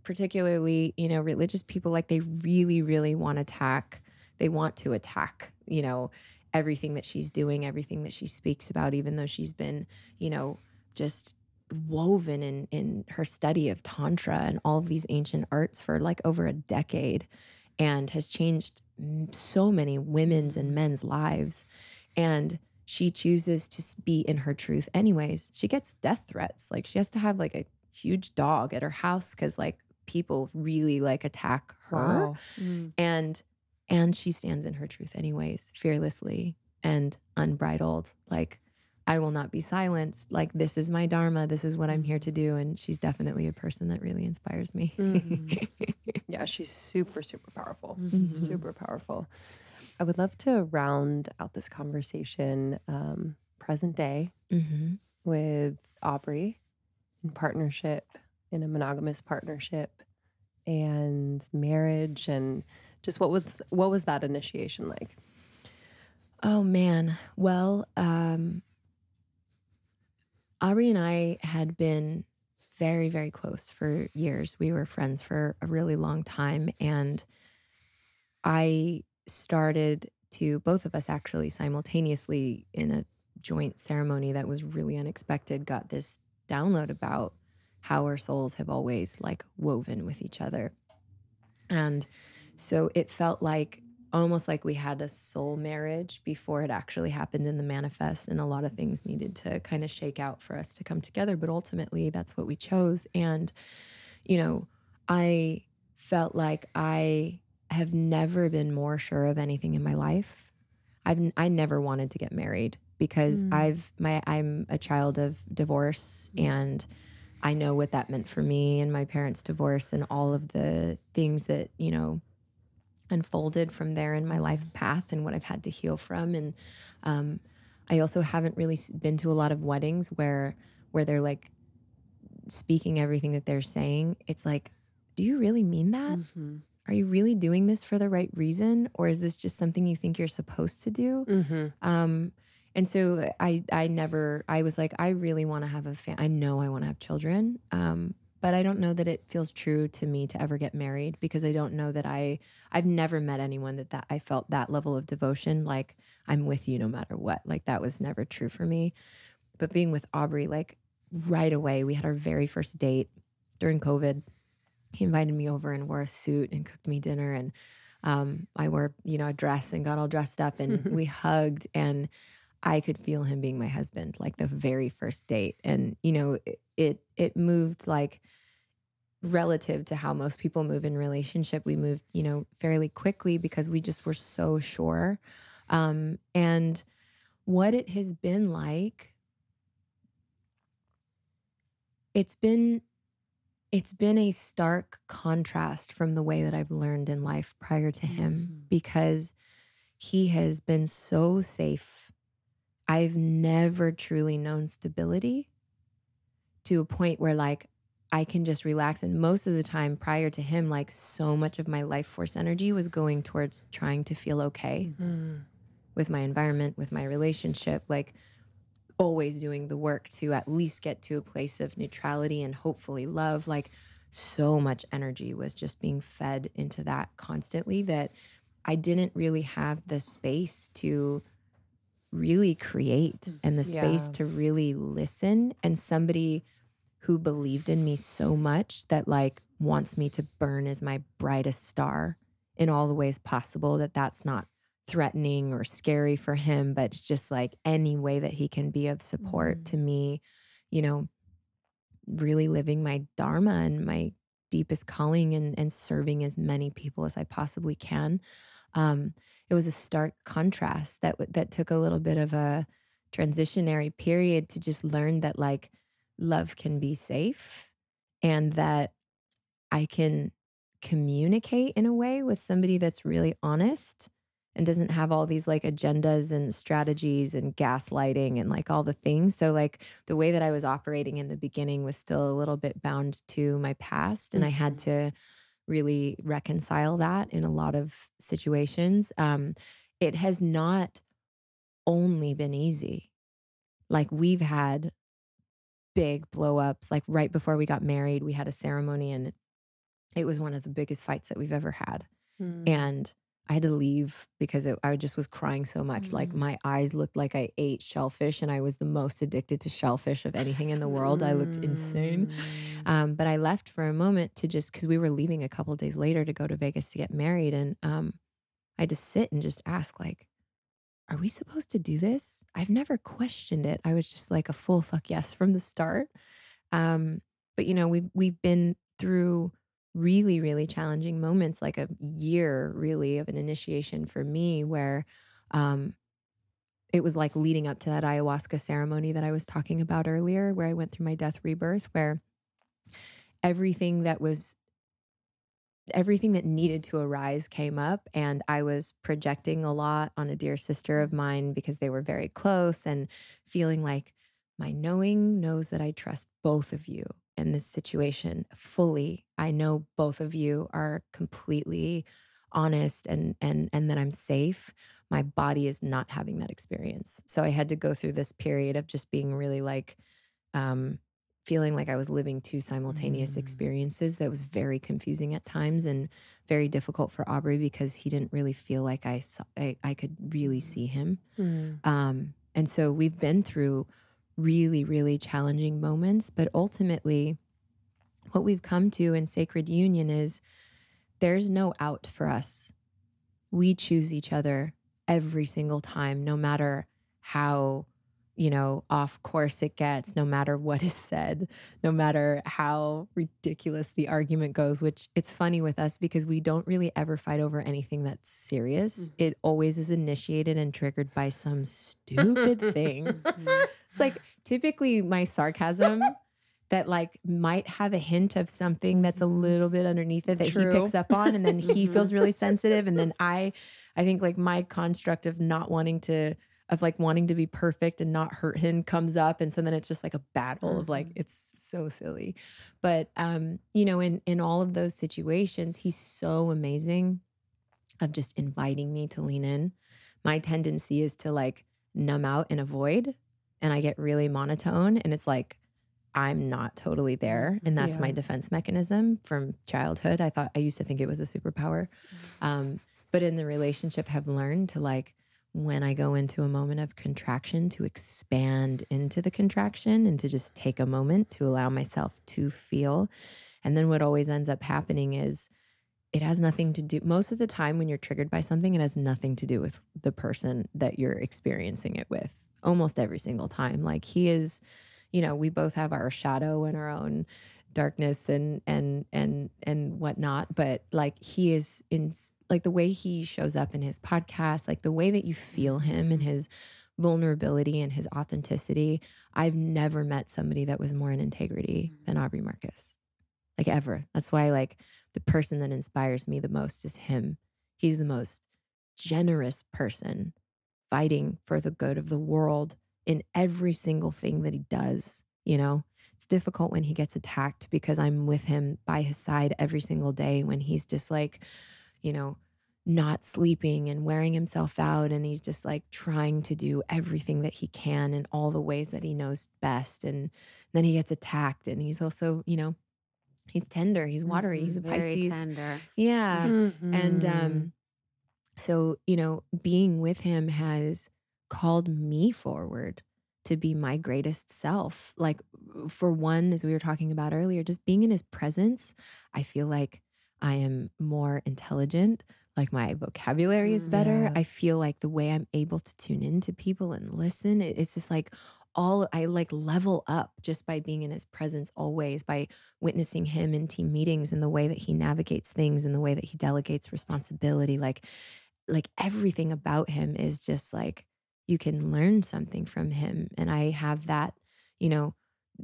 particularly, you know, religious people, like they really, really want to attack. They want to attack, you know, everything that she's doing, everything that she speaks about, even though she's been, you know, just woven in her study of Tantra and all of these ancient arts for like over a decade, and has changed so many women's and men's lives. And she chooses to be in her truth anyways. She gets death threats. Like she has to have like a huge dog at her house because like people really like attack her. Wow. And she stands in her truth anyways, fearlessly and unbridled. Like I will not be silenced. Like, this is my dharma. This is what I'm here to do. And she's definitely a person that really inspires me. Yeah, she's super, super powerful. Mhm. Super powerful. I would love to round out this conversation present day Mhm. with Aubrey in partnership, in a monogamous partnership, and marriage, and just what was that initiation like? Oh, man. Well, Aubrey and I had been very, very close for years. We were friends for a really long time. And I started to, both of us actually simultaneously in a joint ceremony that was really unexpected, got this download about how our souls have always like woven with each other. And so it felt like almost like we had a soul marriage before it actually happened in the manifest. And a lot of things needed to kind of shake out for us to come together. But ultimately, that's what we chose. And, you know, I felt like I have never been more sure of anything in my life. I never wanted to get married because I'm a child of divorce, and I know what that meant for me and my parents' divorce and all of the things that, you know, unfolded from there in my life's path and what I've had to heal from. And I also haven't really been to a lot of weddings where they're like speaking everything that they're saying. It's like, do you really mean that? Are you really doing this for the right reason? Or is this just something you think you're supposed to do? And so I was like, I really want to have I know I want to have children. But I don't know that it feels true to me to ever get married, because I don't know that I've never met anyone that I felt that level of devotion. Like, I'm with you no matter what. Like, that was never true for me. But being with Aubrey, like right away, we had our very first date during COVID. He invited me over and wore a suit and cooked me dinner. And I wore, you know, a dress and got all dressed up, and we hugged, and I could feel him being my husband, like the very first date. And, you know, it moved like relative to how most people move in relationship. We moved, you know, fairly quickly because we just were so sure. And what it has been like, it's been a stark contrast from the way that I've learned in life prior to him, because he has been so safe. I've never truly known stability to a point where like I can just relax. And most of the time prior to him, like so much of my life force energy was going towards trying to feel okay with my environment, with my relationship, like always doing the work to at least get to a place of neutrality and hopefully love. Like, so much energy was just being fed into that constantly, that I didn't really have the space to really create and the space to really listen. And somebody who believed in me so much that like wants me to burn as my brightest star in all the ways possible, that's not threatening or scary for him, but it's just like any way that he can be of support to me, you know, really living my dharma and my deepest calling, and serving as many people as I possibly can. It was a stark contrast that took a little bit of a transitionary period to just learn that like love can be safe, and that I can communicate in a way with somebody that's really honest and doesn't have all these like agendas and strategies and gaslighting and like all the things. So like the way that I was operating in the beginning was still a little bit bound to my past, and I had to really reconcile that in a lot of situations. It has not only been easy. Like, we've had big blow ups. Like, right before we got married, we had a ceremony, and it was one of the biggest fights that we've ever had. And I had to leave because I just was crying so much. Like, my eyes looked like I ate shellfish, and I was the most addicted to shellfish of anything in the world. I looked insane. But I left for a moment to just, because we were leaving a couple days later to go to Vegas to get married. And I had to sit and just ask, like, are we supposed to do this? I've never questioned it. I was just like a full fuck yes from the start. But you know, we've been through really, really challenging moments, like a year really of an initiation for me, where it was like leading up to that ayahuasca ceremony that I was talking about earlier, where I went through my death rebirth, where everything that needed to arise came up, and I was projecting a lot on a dear sister of mine because they were very close, and feeling like my knowing knows that I trust both of you in this situation fully. I know both of you are completely honest and that I'm safe. My body is not having that experience. So I had to go through this period of just being really like feeling like I was living two simultaneous experiences that was very confusing at times and very difficult for Aubrey because he didn't really feel like I could really see him. And so we've been through really, really challenging moments, but ultimately what we've come to in sacred union is there's no out for us. We choose each other every single time, no matter how, off course it gets, no matter what is said, no matter how ridiculous the argument goes, which it's funny with us because we don't really ever fight over anything that's serious. It always is initiated and triggered by some stupid thing. It's like typically my sarcasm that like might have a hint of something that's a little bit underneath it that he picks up on, and then he feels really sensitive. And then I think like my construct of wanting to be perfect and not hurt him comes up. And so then it's just like a battle of like, it's so silly. But, in all of those situations, he's so amazing of just inviting me to lean in. My tendency is to like numb out and avoid, and I get really monotone, and it's like, I'm not totally there. And that's my defense mechanism from childhood. I used to think it was a superpower. But in the relationship have learned to like, when I go into a moment of contraction, to expand into the contraction and to just take a moment to allow myself to feel. And then what always ends up happening is it has nothing to do, most of the time when you're triggered by something, it has nothing to do with the person that you're experiencing it with. Almost every single time. Like he is, we both have our shadow and our own darkness and whatnot. But like he is in like the way he shows up in his podcast, like the way that you feel him and his vulnerability and his authenticity. I've never met somebody that was more in integrity than Aubrey Marcus, like ever. That's why like the person that inspires me the most is him. He's the most generous person fighting for the good of the world in every single thing that he does. It's difficult when he gets attacked because I'm with him by his side every single day when he's just like, not sleeping and wearing himself out. And he's just like trying to do everything that he can in all the ways that he knows best. And then he gets attacked, and he's also, he's tender, he's watery, he's a Pisces. Very tender. Yeah. And so, being with him has called me forward to be my greatest self. Like for one, as we were talking about earlier, just being in his presence, I feel like I am more intelligent, like my vocabulary is better. Yeah. I feel like the way I'm able to tune into people and listen, it's just like I like level up just by being in his presence always, by witnessing him in team meetings and the way that he navigates things and the way that he delegates responsibility. Like everything about him is just like, you can learn something from him. And I have that,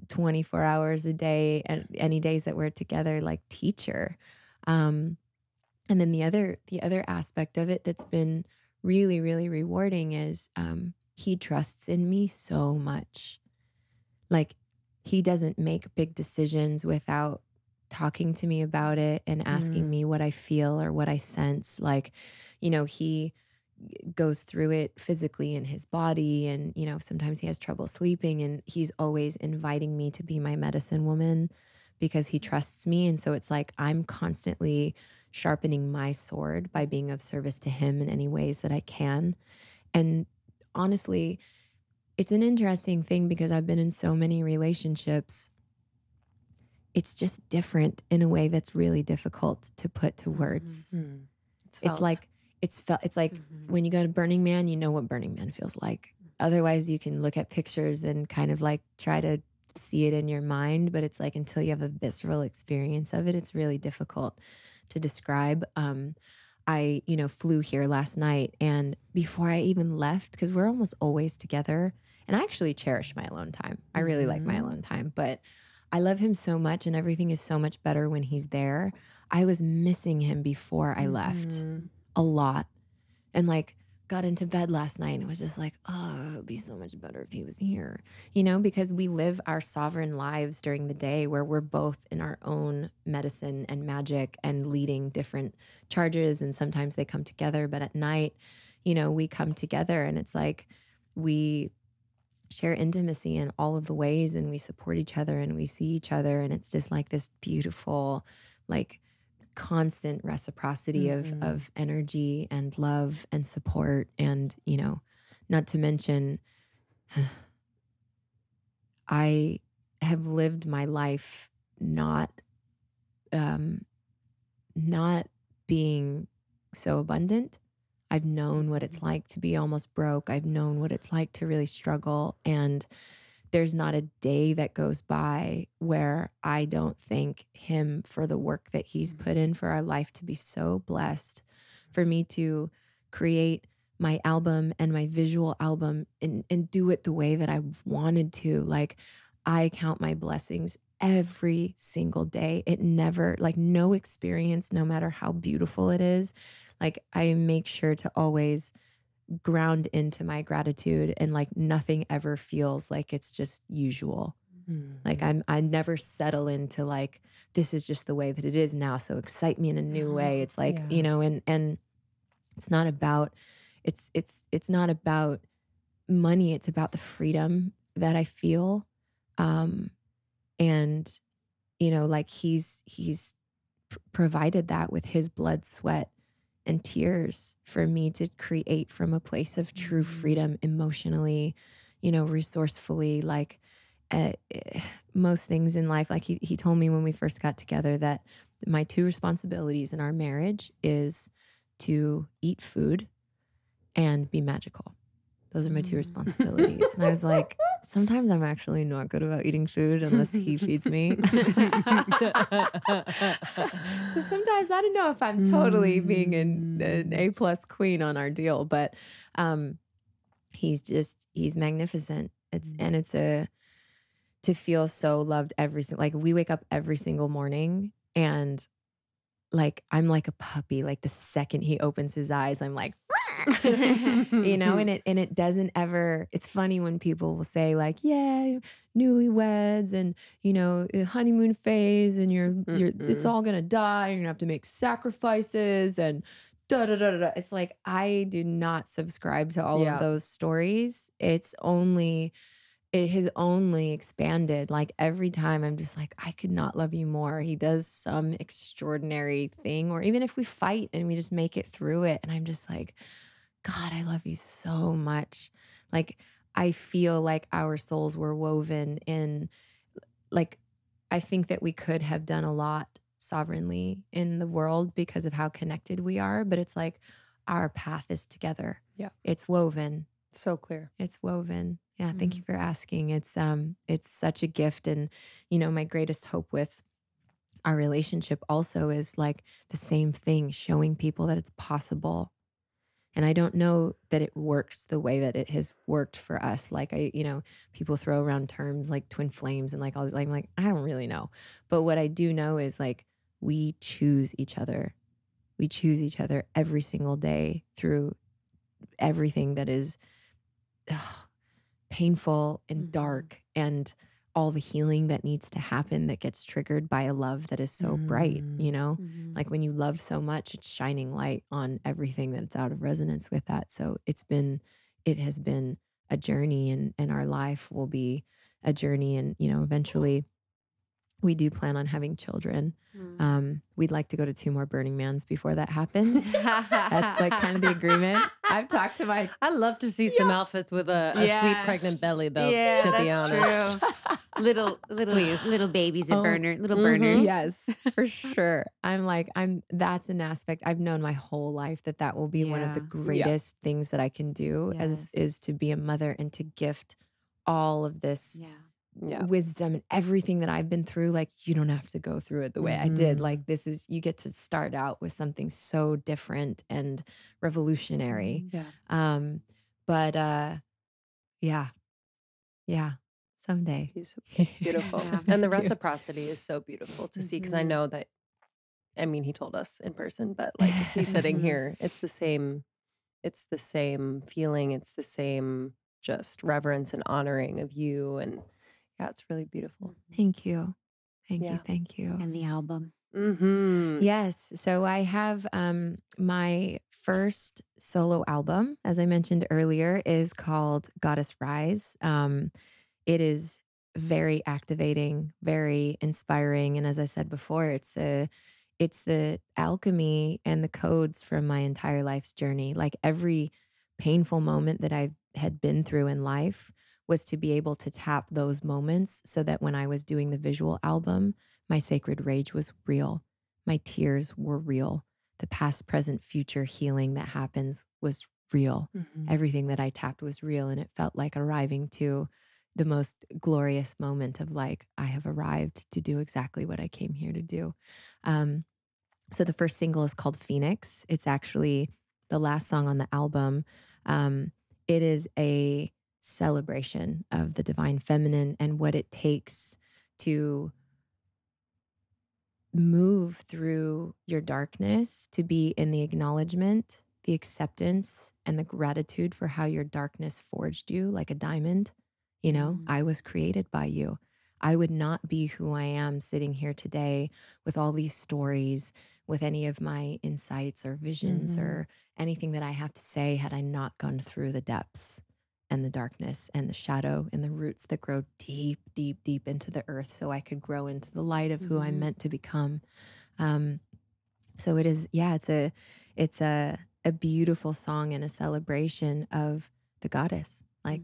24 hours a day and any days that we're together, like teacher. And then the other aspect of it that's been really, really rewarding is he trusts in me so much. Like he doesn't make big decisions without talking to me about it and asking me what I feel or what I sense. Like, he goes through it physically in his body, and sometimes he has trouble sleeping, and he's always inviting me to be my medicine woman because he trusts me. And so it's like I'm constantly sharpening my sword by being of service to him in any ways that I can. And honestly, it's an interesting thing because I've been in so many relationships. It's just different in a way that's really difficult to put to words. It's like when you go to Burning Man, you know what Burning Man feels like. Otherwise, you can look at pictures and kind of like try to see it in your mind, but it's like until you have a visceral experience of it, it's really difficult to describe. I, flew here last night, and before I even left, because we're almost always together, and I actually cherish my alone time. I really like my alone time, but I love him so much, and everything is so much better when he's there. I was missing him before I left a lot, and like got into bed last night and was just like, oh, it would be so much better if he was here, because we live our sovereign lives during the day where we're both in our own medicine and magic and leading different charges. And sometimes they come together, but at night, we come together, and it's like we share intimacy in all of the ways, and we support each other and we see each other. And it's just like this beautiful, like, constant reciprocity of energy and love and support. And, not to mention, I have lived my life not being so abundant. I've known what it's like to be almost broke. I've known what it's like to really struggle. And there's not a day that goes by where I don't thank him for the work that he's put in for our life to be so blessed, for me to create my album and my visual album and do it the way that I wanted to. Like, I count my blessings every single day. It never, like, no experience, no matter how beautiful it is, like, I make sure to always ground into my gratitude, and like nothing ever feels like it's just usual. Like I never settle into like, this is just the way that it is now, so excite me in a new way. It's like, and it's not about it's not about money. It's about the freedom that I feel. And like he's provided that with his blood, sweat, and tears for me to create from a place of true freedom emotionally, resourcefully. Like most things in life, like he told me when we first got together that my two responsibilities in our marriage is to eat food and be magical. Those are my two responsibilities. And I was like, sometimes I'm actually not good about eating food unless he feeds me. So sometimes I don't know if I'm totally being an A+ queen on our deal, but he's magnificent. To feel so loved like we wake up every single morning, and like I'm like a puppy. Like the second he opens his eyes, I'm like, and it doesn't ever. It's funny when people will say like, yeah, newlyweds and honeymoon phase, and you're it's all gonna die. You're gonna have to make sacrifices and da da da da. It's like I do not subscribe to all of those stories. It has only expanded. Like every time I'm just like, I could not love you more. He does some extraordinary thing, or even if we fight and we just make it through it, and I'm just like, God, I love you so much. Like I feel like our souls were woven in, like, I think that we could have done a lot sovereignly in the world because of how connected we are, but it's like our path is together. Yeah. It's woven. So clear. It's woven. Yeah. Thank you for asking. It's such a gift. And, my greatest hope with our relationship also is like the same thing, showing people that it's possible. And I don't know that it works the way that it has worked for us. Like people throw around terms like twin flames and like all, like, I'm like, I don't really know. But what I do know is like, we choose each other. We choose each other every single day through everything that is painful and dark, and all the healing that needs to happen that gets triggered by a love that is so bright, like when you love so much, it's shining light on everything that's out of resonance with that. So it has been a journey, and our life will be a journey. And, eventually we do plan on having children. We'd like to go to 2 more Burning Mans before that happens. That's like kind of the agreement. I've talked to my... I'd love to see some outfits with a sweet pregnant belly, though, to be honest. True. little babies at little burners. Yes, for sure. That's an aspect I've known my whole life that will be one of the greatest things that I can do is to be a mother and to gift all of this wisdom and everything that I've been through, like, you don't have to go through it the way I did. Like, you get to start out with something so different and revolutionary. But yeah, someday. It's beautiful. And the reciprocity is so beautiful to see, because I know that, I mean, he told us in person, but like he's sitting here, it's the same feeling. It's the same just reverence and honoring of you. And yeah, it's really beautiful. Thank you. Thank you. And the album. Yes. So I have my first solo album, as I mentioned earlier, is called Goddess Rise. It is very activating, very inspiring. And as I said before, it's the alchemy and the codes from my entire life's journey. Like every painful moment that I had been through in life was to be able to tap those moments so that when I was doing the visual album, my sacred rage was real. My tears were real. The past, present, future healing that happens was real. Everything that I tapped was real. And it felt like arriving to the most glorious moment of like, I have arrived to do exactly what I came here to do. So the first single is called Phoenix. It's actually the last song on the album. It is a celebration of the divine feminine and what it takes to move through your darkness, to be in the acknowledgement, the acceptance, and the gratitude for how your darkness forged you like a diamond. You know, I was created by you. I would not be who I am sitting here today with all these stories, with any of my insights or visions or anything that I have to say had I not gone through the depths and the darkness and the shadow and the roots that grow deep, deep, deep into the earth so I could grow into the light of who I'm meant to become. So it is, it's a beautiful song and a celebration of the goddess. Like,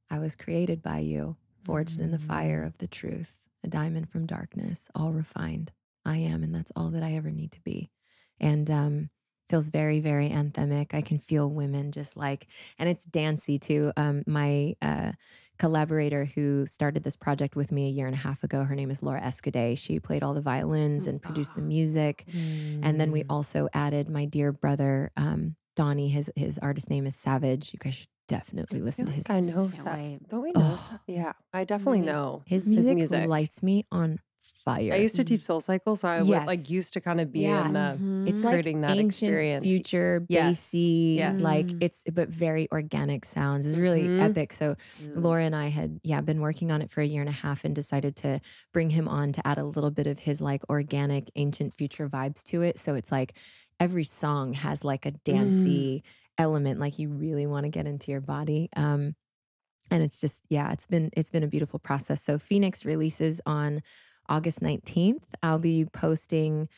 I was created by you, forged in the fire of the truth, a diamond from darkness, all refined. I am, and that's all that I ever need to be. And feels very, very anthemic. I can feel women just like, and it's dancey too. My collaborator who started this project with me a year and a half ago, her name is Laura Escudé. She played all the violins and produced the music. And then we also added my dear brother, Donnie. His artist name is Savage. You guys should definitely listen to his. I know that. Don't we know that? Yeah, I definitely know his music lights me on fire. I used to teach Soul Cycle, so I would like used to kind of be in the it's creating like that ancient experience. Future, bassy, like it's but very organic sounds. It's really epic. So Laura and I had been working on it for a year and a half and decided to bring him on to add a little bit of his like organic ancient future vibes to it. So it's like every song has like a dancey element, like you really want to get into your body. And it's just, it's been a beautiful process. So Phoenix releases on August 19th. I'll be posting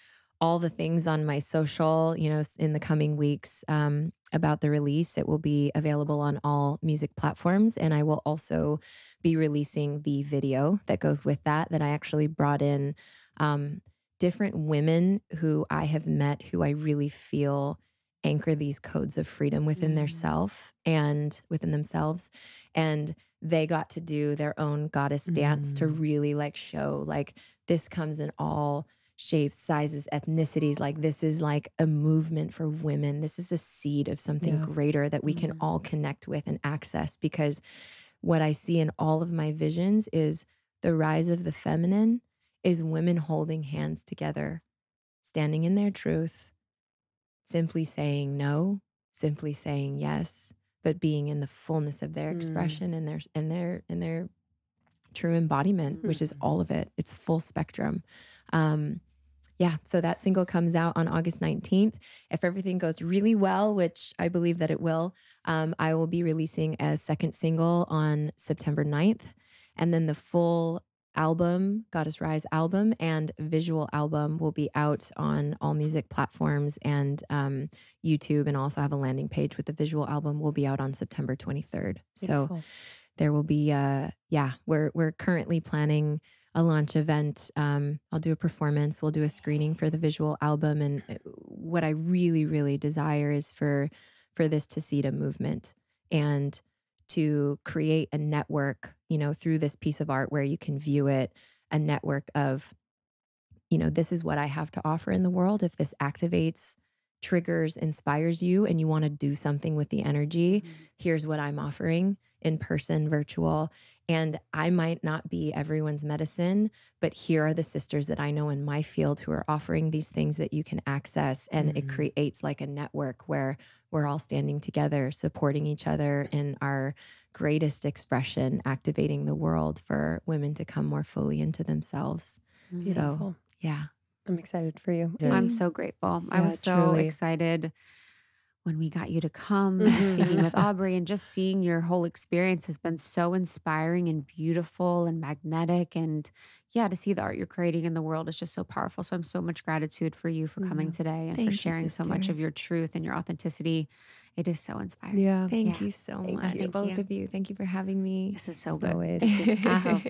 all the things on my social, in the coming weeks about the release. It will be available on all music platforms. And I will also be releasing the video that goes with that I actually brought in different women who I have met who I really feel anchor these codes of freedom within their self and within themselves. And they got to do their own goddess dance to really like show like this comes in all shapes, sizes, ethnicities. Like this is like a movement for women. This is a seed of something greater that we can all connect with and access, because what I see in all of my visions is the rise of the feminine is women holding hands together, standing in their truth, simply saying no, simply saying yes, but being in the fullness of their expression and their true embodiment, which is all of it. It's full spectrum. So that single comes out on August 19th. If everything goes really well, which I believe that it will, I will be releasing a second single on September 9th. And then the full album, Goddess Rise album and visual album will be out on all music platforms and YouTube, and also have a landing page with the visual album will be out on September 23rd. Beautiful. So there will be, we're currently planning a launch event. I'll do a performance. We'll do a screening for the visual album. And what I really, really desire is for this to seed a movement and to create a network through this piece of art where you can view it, a network of, this is what I have to offer in the world. If this activates, triggers, inspires you, and you want to do something with the energy, here's what I'm offering in person, virtual. And I might not be everyone's medicine, but here are the sisters that I know in my field who are offering these things that you can access. And it creates like a network where we're all standing together, supporting each other in our greatest expression, activating the world for women to come more fully into themselves. Beautiful. So, yeah. I'm excited for you. I'm so grateful. I was so truly excited when we got you to come, speaking with Aubrey, and just seeing your whole experience has been so inspiring and beautiful and magnetic. And yeah, to see the art you're creating in the world is just so powerful. So I'm so much gratitude for you for coming today and Thank for you, sharing so much sister. of your truth and your authenticity. It is so inspiring. Yeah. Thank you so much, you. both of you. Thank you for having me. This is so good. Always. I hope.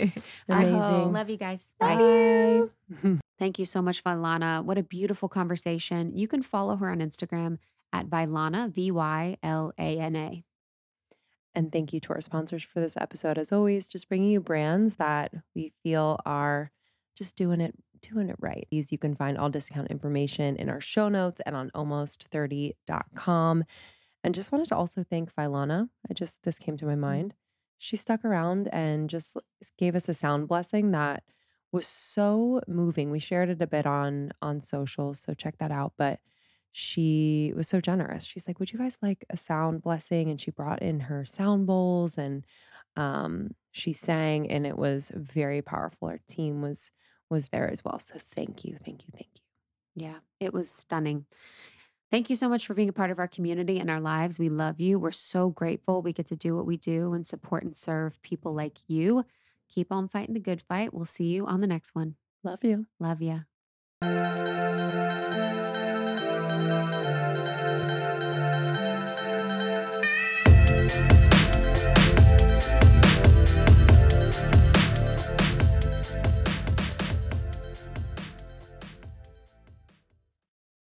Amazing. Love you guys. Bye. Thank you so much, Vylana. What a beautiful conversation. You can follow her on Instagram at Vylana, Vylana. And thank you to our sponsors for this episode. As always, just bringing you brands that we feel are just doing it right. You can find all discount information in our show notes and on almost30.com. And just wanted to also thank Vylana. This came to my mind. She stuck around and just gave us a sound blessing that was so moving. We shared it a bit on social, so check that out. But she was so generous. She's like, would you guys like a sound blessing? And she brought in her sound bowls and she sang, and it was very powerful. Our team was there as well. So thank you. Yeah, it was stunning. Thank you so much for being a part of our community and our lives. We love you. We're so grateful we get to do what we do and support and serve people like you. Keep on fighting the good fight. We'll see you on the next one. Love you. Love ya.